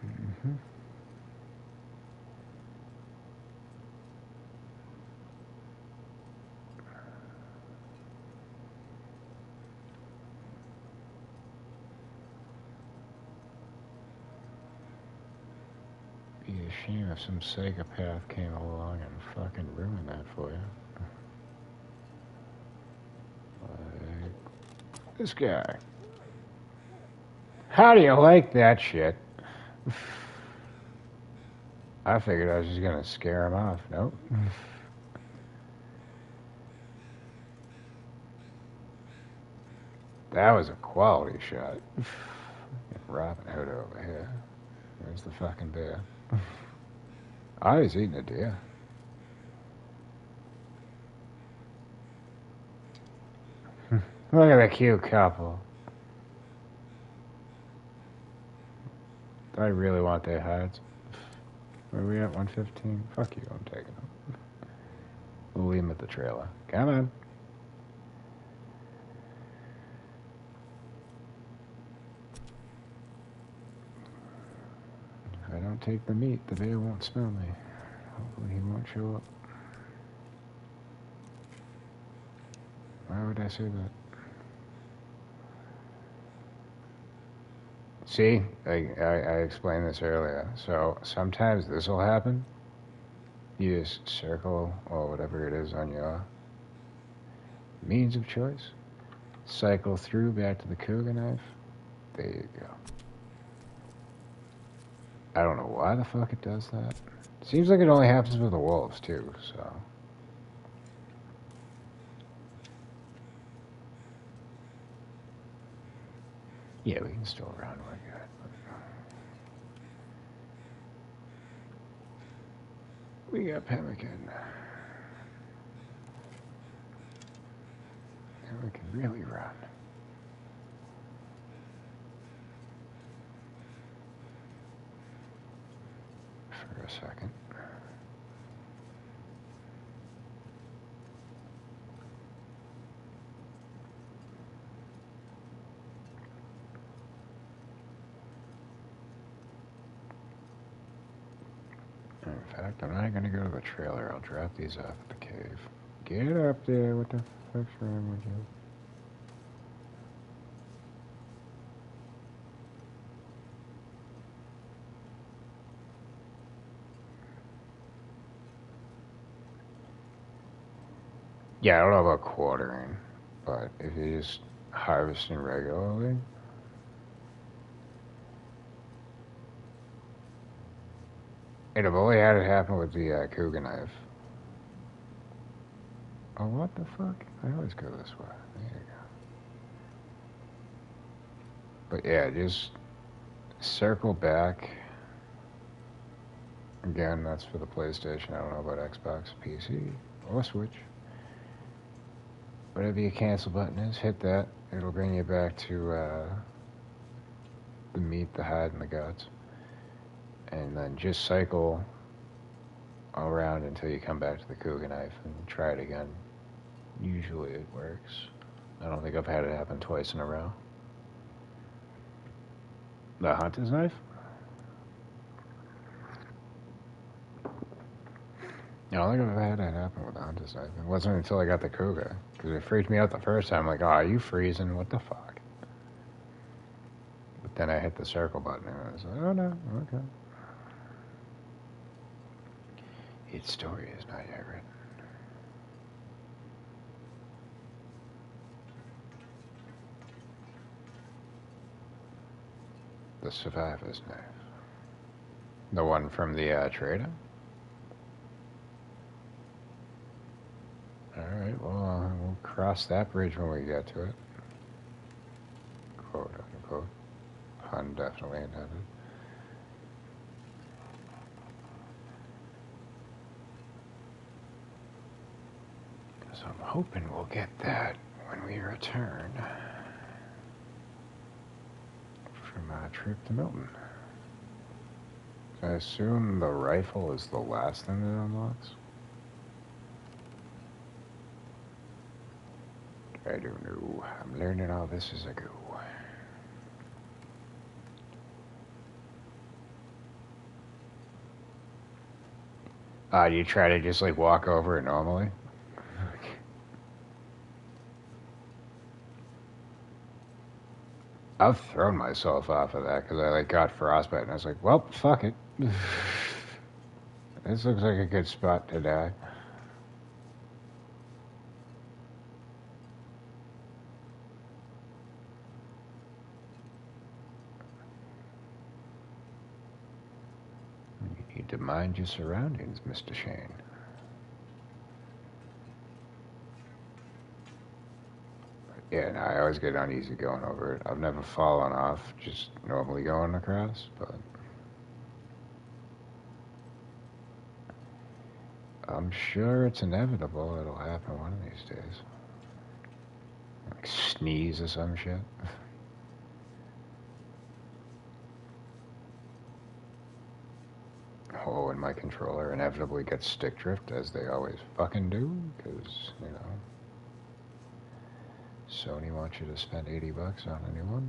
Mm-hmm. Be a shame if some psychopath came along and fucking ruined that for you. Like this guy. How do you like that shit? I figured I was just gonna scare him off. Nope. That was a quality shot. Robin Hood over here. Where's the fucking bear? Oh, he's eating a deer. Look at the cute couple. Do I really want their hearts? Where are we at? 115? Fuck you, I'm taking him. We'll leave him at the trailer. Come on. If I don't take the meat, the bear won't smell me. Hopefully he won't show up. Why would I say that? See, I explained this earlier. So sometimes this will happen. You just circle or whatever it is on your means of choice. Cycle through back to the cougar knife. There you go. I don't know why the fuck it does that. Seems like it only happens with the wolves too, so. Yeah, we can still run, we're good. We got pemmican. And we can really run. For a second. In fact, I'm not gonna go to the trailer. I'll drop these off at the cave. Get up there. What the fuck's wrong with you? Yeah, I don't know about quartering, but if you're just harvesting regularly, and I've only had it happen with the cougar knife. Oh, what the fuck? I always go this way. There you go. But yeah, just circle back. Again, that's for the PlayStation. I don't know about Xbox, PC, or Switch. Whatever your cancel button is, hit that. It'll bring you back to the meat, the hide, and the guts. And then just cycle around until you come back to the cougar knife and try it again. Usually it works. I don't think I've had it happen twice in a row. The hunter's knife? I don't think I've had that happen with the hunter's knife. It wasn't until I got the cougar. Because it freaked me out the first time. Like, oh, are you freezing? What the fuck? But then I hit the circle button and I was like, oh no, okay. Its story is not yet written. The survivor's knife. The one from the trader? Alright, well, we'll cross that bridge when we get to it. Quote unquote. Pun definitely intended. So I'm hoping we'll get that when we return from our trip to Milton. I assume the rifle is the last thing that unlocks? I don't know. I'm learning all this as I go. Do you try to just like walk over it normally? I've thrown myself off of that because I like got frostbite and I was like, well, fuck it. This looks like a good spot to die. You need to mind your surroundings, Mr. Shane. Yeah, no, I always get uneasy going over it. I've never fallen off, just normally going across, but I'm sure it's inevitable it'll happen one of these days. Like sneeze or some shit. Oh, and my controller inevitably gets stick drift, as they always fucking do, because, you know, Sony wants you to spend $80 on a new one.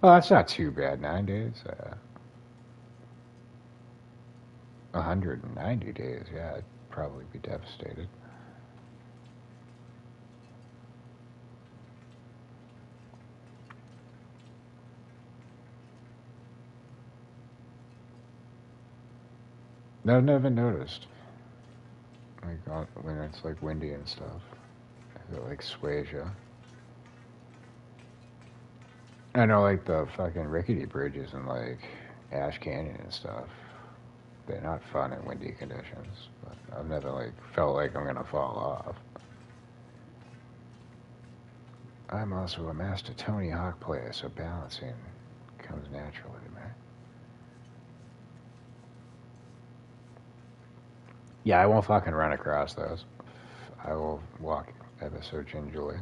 Well, that's not too bad. 9 days. 190 days, yeah, I'd probably be devastated. No, I've never noticed. Like, when it's, like, windy and stuff. It, like, sways you. I know, like, the fucking rickety bridges in, like, Ash Canyon and stuff. They're not fun in windy conditions. But I've never, like, felt like I'm gonna fall off. I'm also a master Tony Hawk player, so balancing comes naturally to me. Yeah, I won't fucking run across those. I will walk ever so gingerly.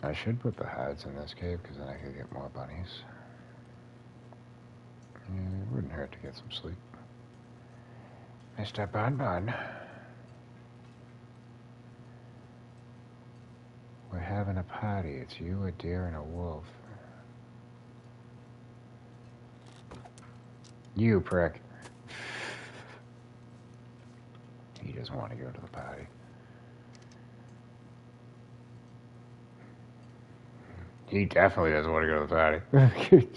I should put the hides in this cave, because then I could get more bunnies. Yeah, it wouldn't hurt to get some sleep. Mr. Bun Bun. We're having a party. It's you, a deer, and a wolf. You prick. He doesn't want to go to the party. He definitely doesn't want to go to the party.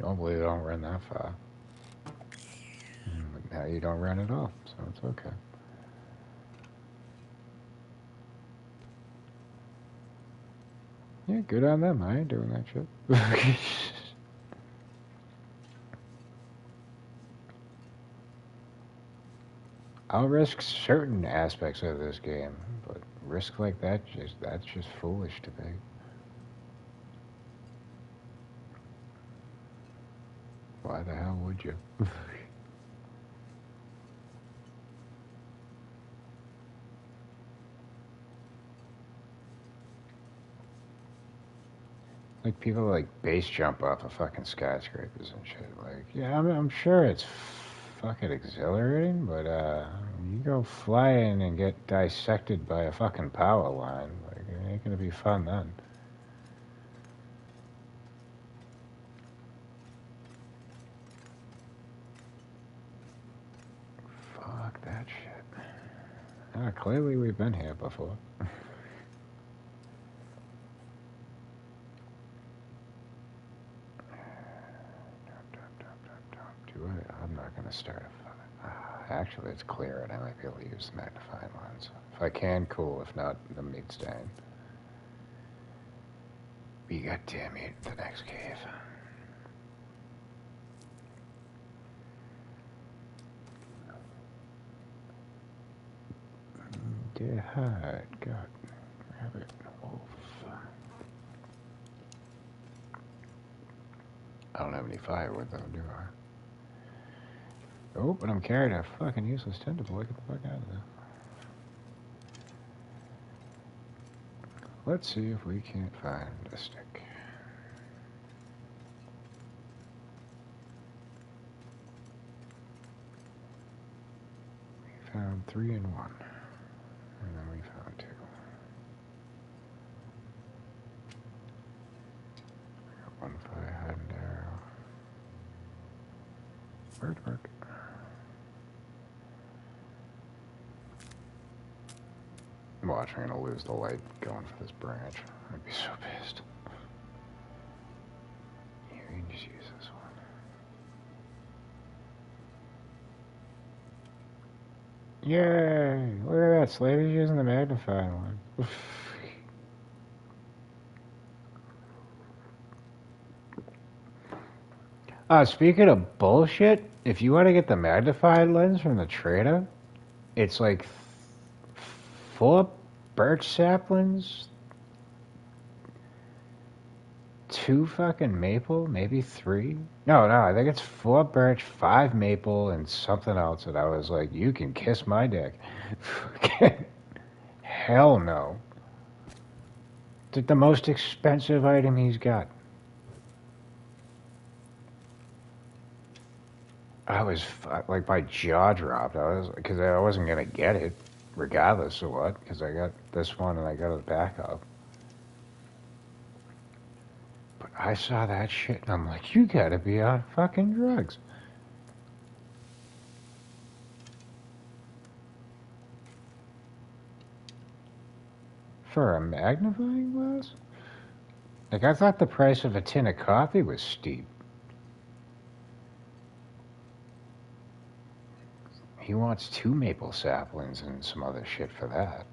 Normally they don't run that far. But now you don't run at all, so it's okay. Yeah, good on them. I ain't doing that shit. I'll risk certain aspects of this game, but risk like that's just foolish to me. Why the hell would you? Like, people like base jump off of fucking skyscrapers and shit. Like, yeah, I'm sure it's fucking exhilarating, but you go flying and get dissected by a fucking power line. Like, it ain't gonna be fun then. Fuck that shit. Clearly we've been here before. I'm not gonna start a actually, it's clear, and I might be able to use the magnifying lens. If I can, cool. If not, the meat stain. We got damn it, the next cave. Deer hide, God, rabbit, wolf. I don't have any firewood though, do I? Oh, but I'm carrying a fucking useless tentacle. Get the fuck out of there. Let's see if we can't find a stick. We found 3 and 1. And then we found 2. I got 1 fire hide and arrow. Where'd it work? Watch, I'm gonna lose the light going for this branch. I'd be so pissed. Here, you can just use this one. Yay! Look at that, Slavy's using the magnifying one. Speaking of bullshit, if you want to get the magnified lens from the trader, it's like 4 birch saplings, 2 fucking maple, maybe 3. No, I think it's 4 birch, 5 maple, and something else. And I was like, you can kiss my dick. Hell no. It's the most expensive item he's got. I was like, my jaw dropped. Because I wasn't gonna get it, regardless of what. Because I got this one and I got a backup. But I saw that shit and I'm like, you gotta be on fucking drugs. For a magnifying glass? Like, I thought the price of a tin of coffee was steep. He wants 2 maple saplings and some other shit for that.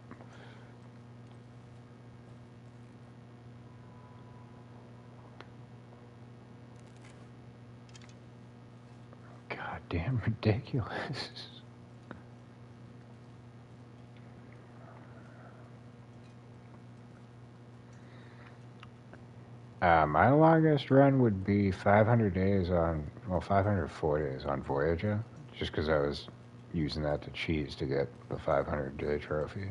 Goddamn ridiculous. My longest run would be 500 days on, 504 days on Voyager, just because I was using that to cheese to get the 500-day trophy.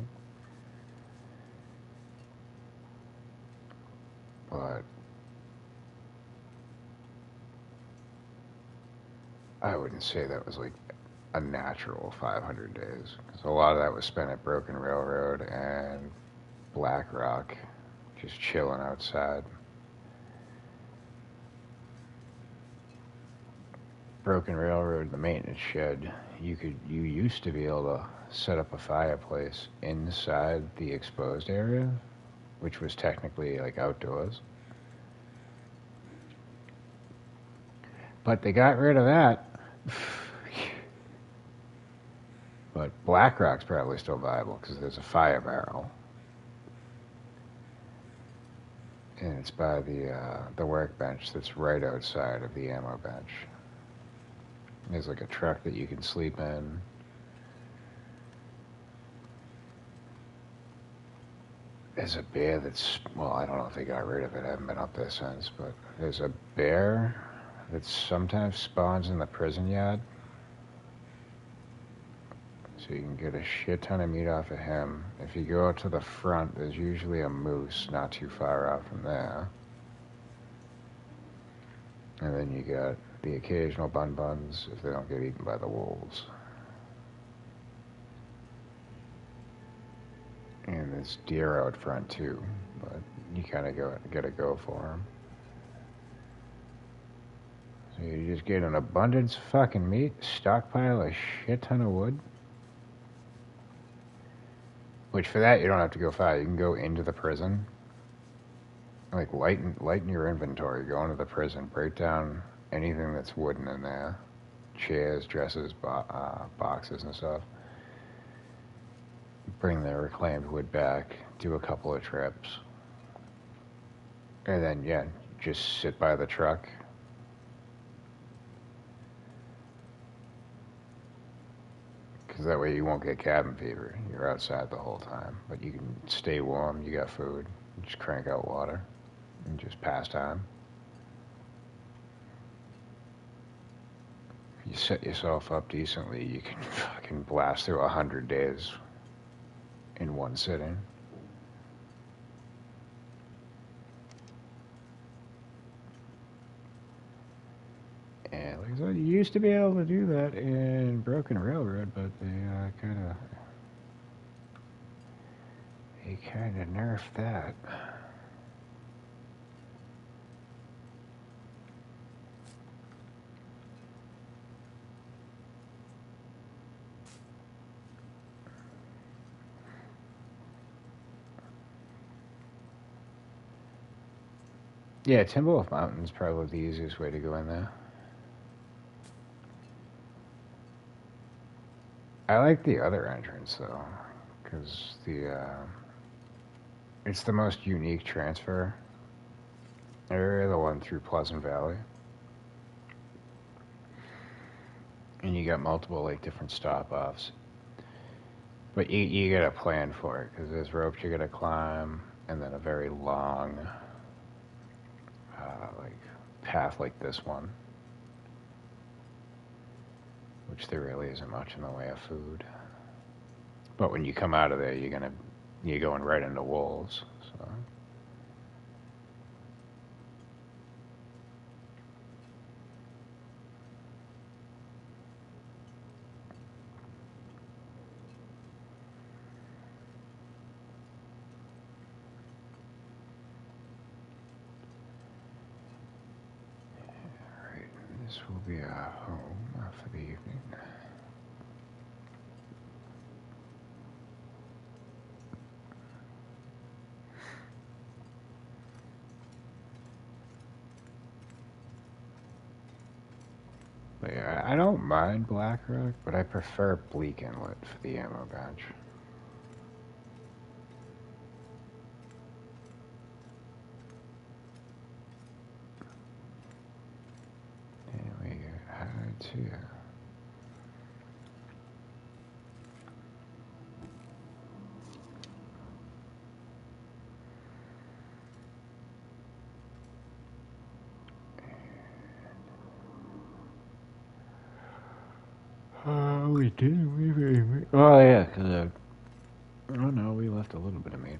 But I wouldn't say that was like a natural 500 days, because a lot of that was spent at Broken Railroad and Black Rock, just chilling outside. Broken Railroad, the maintenance shed, you used to be able to set up a fireplace inside the exposed area, which was technically like outdoors. But they got rid of that. But Black Rock's probably still viable because there's a fire barrel. And it's by the workbench that's right outside of the ammo bench. There's like a truck that you can sleep in. There's a bear that's, well, I don't know if they got rid of it. I haven't been up there since, but there's a bear that sometimes spawns in the prison yard. So you can get a shit ton of meat off of him. If you go out to the front, there's usually a moose not too far out from there. And then you got the occasional buns if they don't get eaten by the wolves. And there's deer out front too, but you kind of gotta go for them. So you just get an abundance of fucking meat, stockpile a shit ton of wood. Which for that you don't have to go far. You can go into the prison, like lighten your inventory. Go into the prison, break down anything that's wooden in there, chairs, dressers, boxes, and stuff. Bring the reclaimed wood back. Do a couple of trips, and then just sit by the truck. Because that way you won't get cabin fever. You're outside the whole time. But you can stay warm, you got food, you just crank out water, and just pass time. If you set yourself up decently, you can fucking blast through 100 days in one sitting. And like I said, you used to be able to do that in Broken Railroad, but they kind of nerfed that. Yeah, Timberwolf Mountain's probably the easiest way to go in there. I like the other entrance though, because it's the most unique transfer area, the one through Pleasant Valley, and you got multiple like different stop-offs. But you gotta plan for it because there's ropes you gotta climb, and then a very long like path like this one, which there really isn't much in the way of food. But when you come out of there, you're going right into wolves. So. Alright, this will be our home for the evening. But yeah, I don't mind Blackrock, but I prefer Bleak Inlet for the ammo bench. And we got hides here. We didn't leave any meat. Oh, yeah, because, oh no, we left a little bit of meat.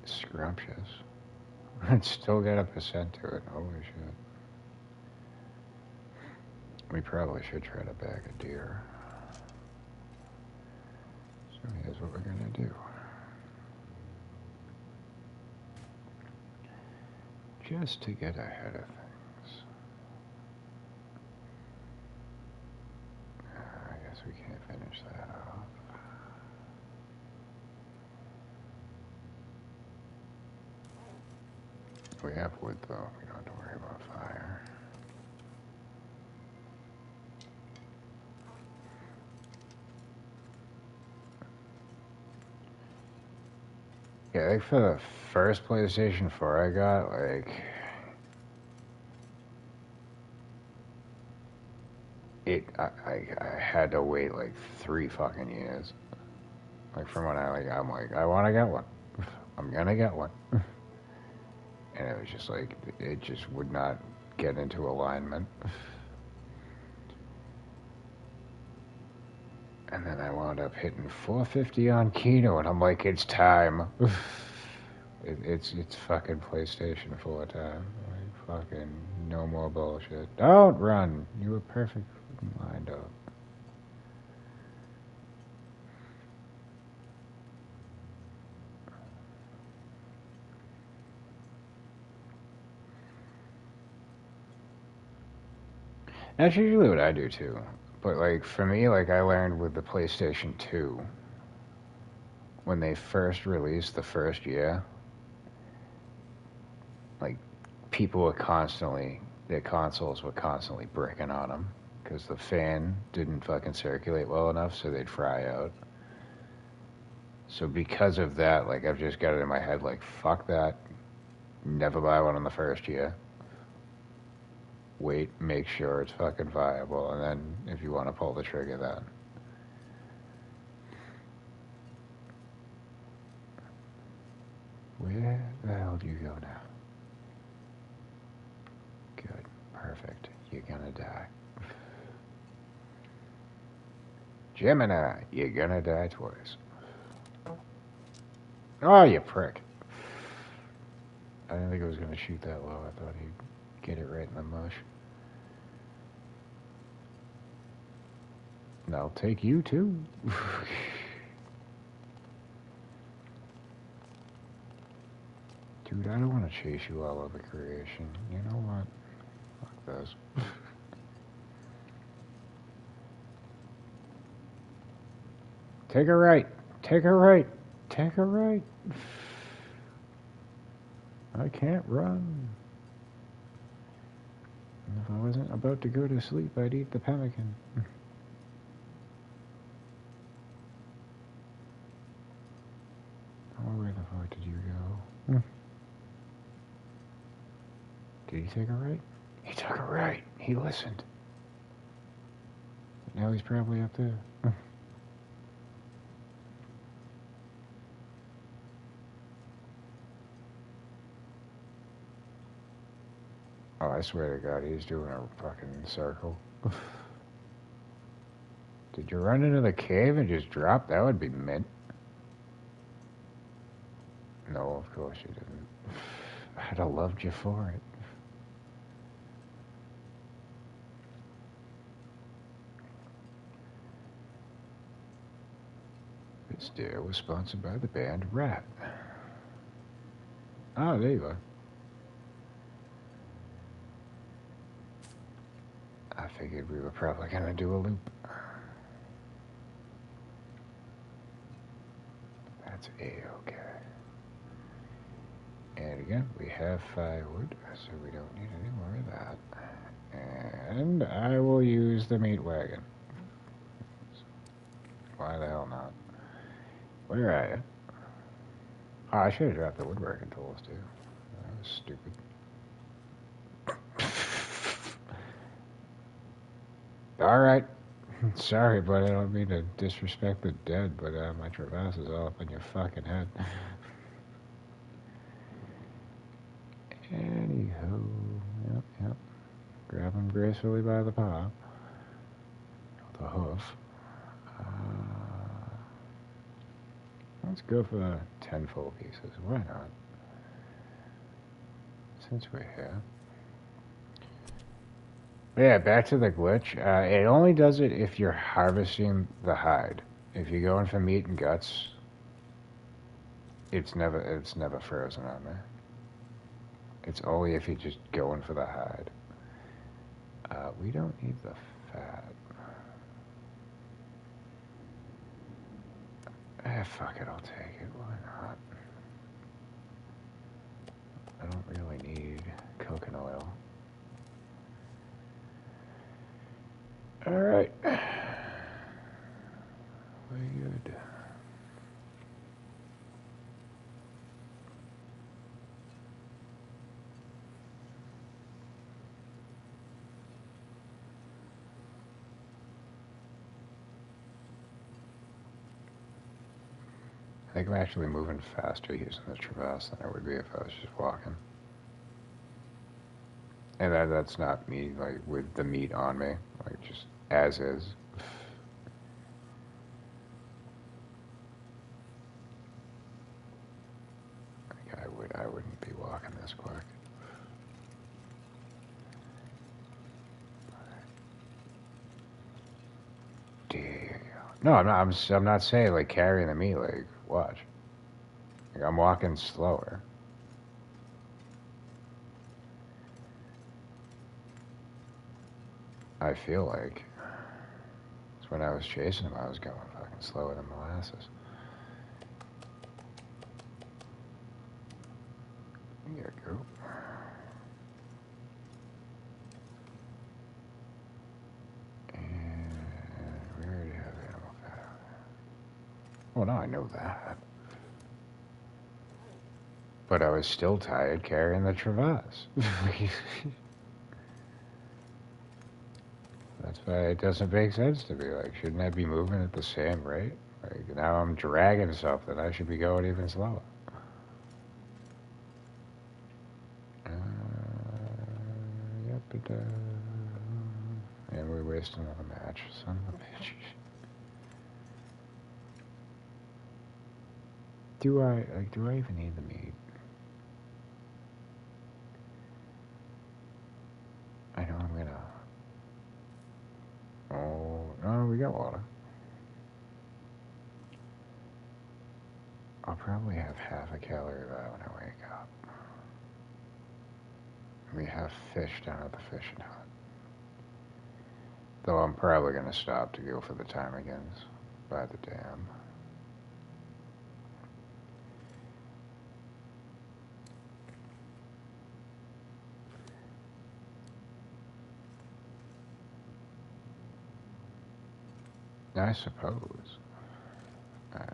Scrumptious. It's still got a percent to it. Holy shit. We probably should try to bag a deer. So here's what we're gonna do. Just to get ahead of things. I guess we can't finish that off. We have wood though, we don't have to worry about fire. Yeah, I think for the first PlayStation 4 I got, like, I had to wait like 3 fucking years. Like from when I'm like, I wanna get one. I'm gonna get one. And it was just like, it just would not get into alignment. And then I wound up hitting 450 on Kino, and I'm like, it's time. It's fucking PlayStation 4 time. Like, fucking no more bullshit. Don't run. You were perfect lined up. That's usually what I do too. But like for me, like I learned with the PlayStation 2, when they first released the first year, like people were constantly, their consoles were constantly bricking on them because the fan didn't fucking circulate well enough, so they'd fry out. So because of that, like I've just got it in my head, like fuck that, never buy one in the first year. Wait, make sure it's fucking viable, and then if you want to pull the trigger, then. Where the hell do you go now? Good, perfect. You're gonna die. Gemini, you're gonna die twice. Oh, you prick. I didn't think it was gonna shoot that low. I thought he'd get it right in the mush. And I'll take you too. Dude, I don't want to chase you all over creation. You know what? Fuck this. Take a right. Take a right. Take a right. I can't run. If I wasn't about to go to sleep, I'd eat the pemmican. Oh, where the fuck did you go? Did he take a right? He took a right. He listened. Now he's probably up there. Oh, I swear to God, he's doing a fucking circle. Did you run into the cave and just drop? That would be mint. No, of course you didn't. I'd have loved you for it. This deer was sponsored by the band Rat. Oh, there you are. I figured we were probably gonna do a loop. That's A-okay. And again, we have firewood, so we don't need any more of that. And I will use the meat wagon. Why the hell not? Where are you? Oh, I should have dropped the woodworking tools, too. That was stupid. Alright. Sorry, but I don't mean to disrespect the dead, but my crevasse is all up in your fucking head. Anywho, yep. Grab him gracefully by the paw. The hoof. Let's go for the 10 full pieces. Why not? Since we're here. Yeah, back to the glitch. It only does it if you're harvesting the hide. If you're going for meat and guts, it's never frozen on there. It's only if you're just going for the hide. We don't need the fat. Fuck it, I'll take it. Why not? I don't really need coconut oil. Alright. Very good. I think I'm actually moving faster using the crevasse than I would be if I was just walking. And that's not me, like, with the meat on me. Like, just as is. I think I wouldn't be walking this quick. Dear. No, I'm not saying, like, carrying the meat, like, watch. Like, I'm walking slower. I feel like. It's when I was chasing him, I was going fucking slower than molasses. Here you go. And we already have animal fat. Well, now I know that. But I was still tired carrying the crevasse. That's why it doesn't make sense to me. Like, shouldn't I be moving at the same rate? Like, now I'm dragging something. I should be going even slower. Yep, it does. And we're wasting another match. Son of a bitch. Do I even need the meat? I know I'm gonna... Oh, no, we got water. I'll probably have half a calorie of that when I wake up. We have fish down at the fishing hut. Though I'm probably gonna stop to go for the ptarmigans by the dam. I suppose.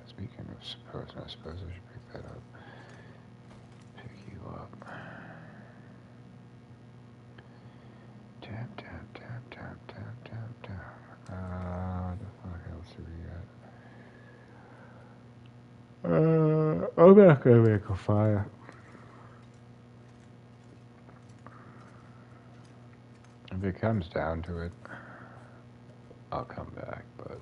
Speaking of suppose, I suppose I should pick that up. Pick you up. Tap, tap, tap, tap, tap, tap, tap. What the fuck else do we got? I'm not gonna make a fire. it comes down to it, I'll come back, but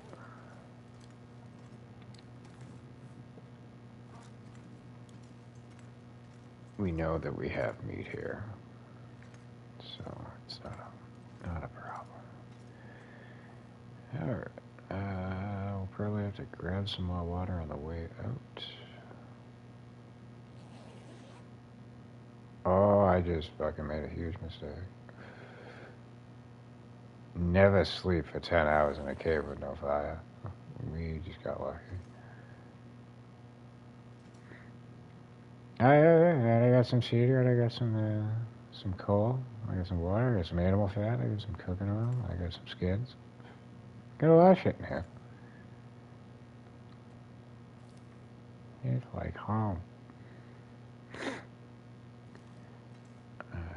we know that we have meat here, so it's not a problem. Alright, we'll probably have to grab some more water on the way out. Oh, I just fucking made a huge mistake. Never sleep for 10 hours in a cave with no fire. We just got lucky. I got some cedar, I got some coal, I got some water, I got some animal fat, I got some cooking oil, I got some skins. Got a lot of shit in here. It's like home. Alright.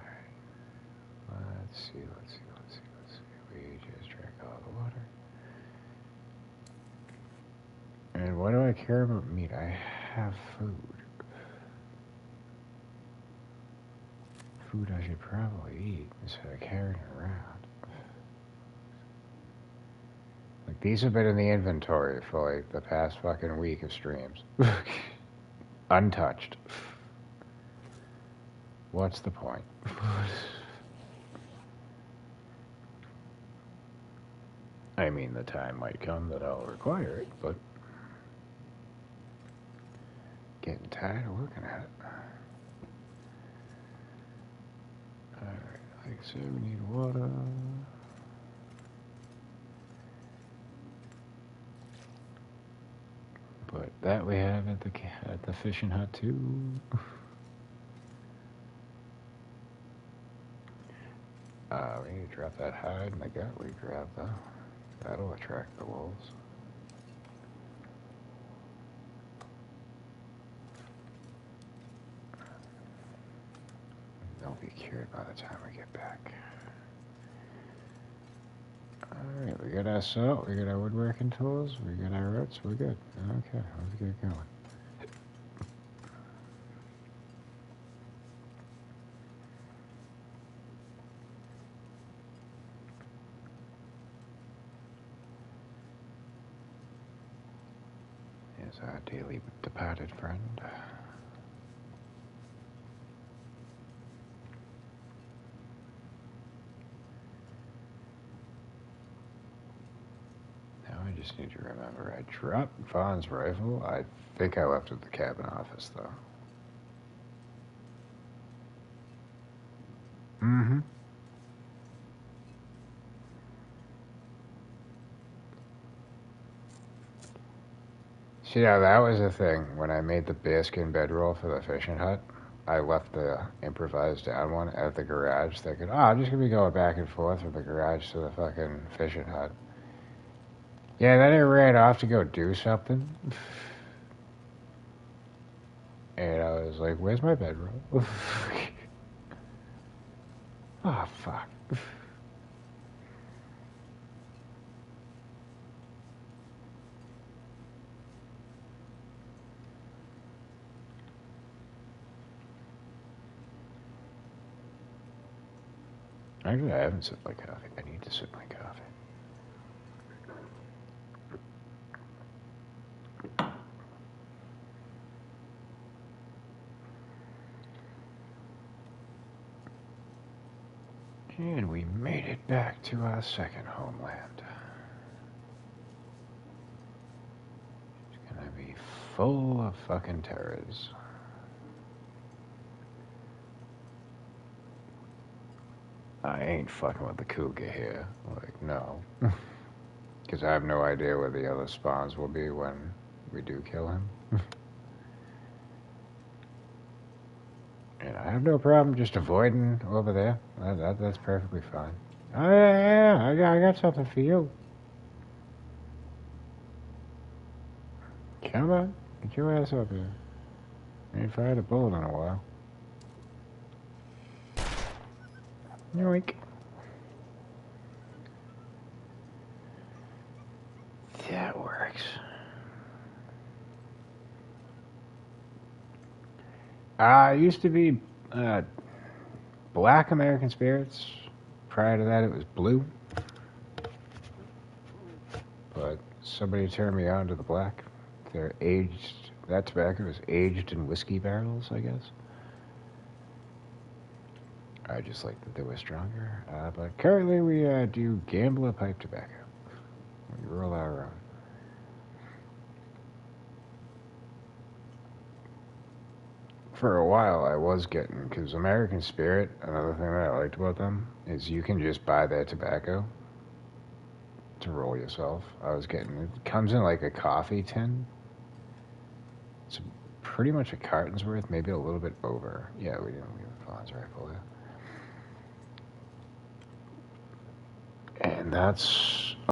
Let's see. We just drank all the water. And why do I care about meat? I have food. Food I should probably eat instead of carrying it around. Like, these have been in the inventory for like the past fucking week of streams. Untouched. What's the point? I mean, the time might come that I'll require it, but getting tired of looking at it. Alright, like I said, we need water. But that we have at the fishing hut too. We need to drop that hide in the gut. We grab that'll attract the wolves. They'll be cured by the time we get back. Alright, we got our salt, we got our woodworking tools, we got our roots, we're good. Okay, let's get going. Here's our dearly departed friend. I just need to remember I dropped Vaughn's rifle. I think I left it at the cabin office, though. Mm-hmm. See, now that was the thing. When I made the bearskin bedroll for the fishing hut, I left the improvised down one at the garage thinking, oh, I'm just going to be going back and forth from the garage to the fucking fishing hut. Yeah, then I ran off to go do something. And I was like, where's my bedroll? Oh, fuck. Actually, I haven't sipped my coffee. I need to sip my coffee. And we made it back to our second homeland. It's gonna be full of fucking terrors. I ain't fucking with the cougar here. Like, no. Because I have no idea where the other spawns will be when we do kill him. And I have no problem just avoiding over there. That's perfectly fine. Oh, yeah, I got something for you. Come on, get your ass up here. I ain't fired a bullet in a while. Yoink. That works. It used to be black American spirits, prior to that, it was blue. But somebody turned me on to the black. They're aged. That tobacco is aged in whiskey barrels, I guess. I just like that they were stronger. But currently we do Gambler pipe tobacco. We roll our own. For a while I was getting, because American Spirit, another thing that I liked about them, is you can just buy their tobacco to roll yourself. It comes in like a coffee tin. It's pretty much a carton's worth, maybe a little bit over. Yeah, we didn't leave the Vaughn's rifle there. And that's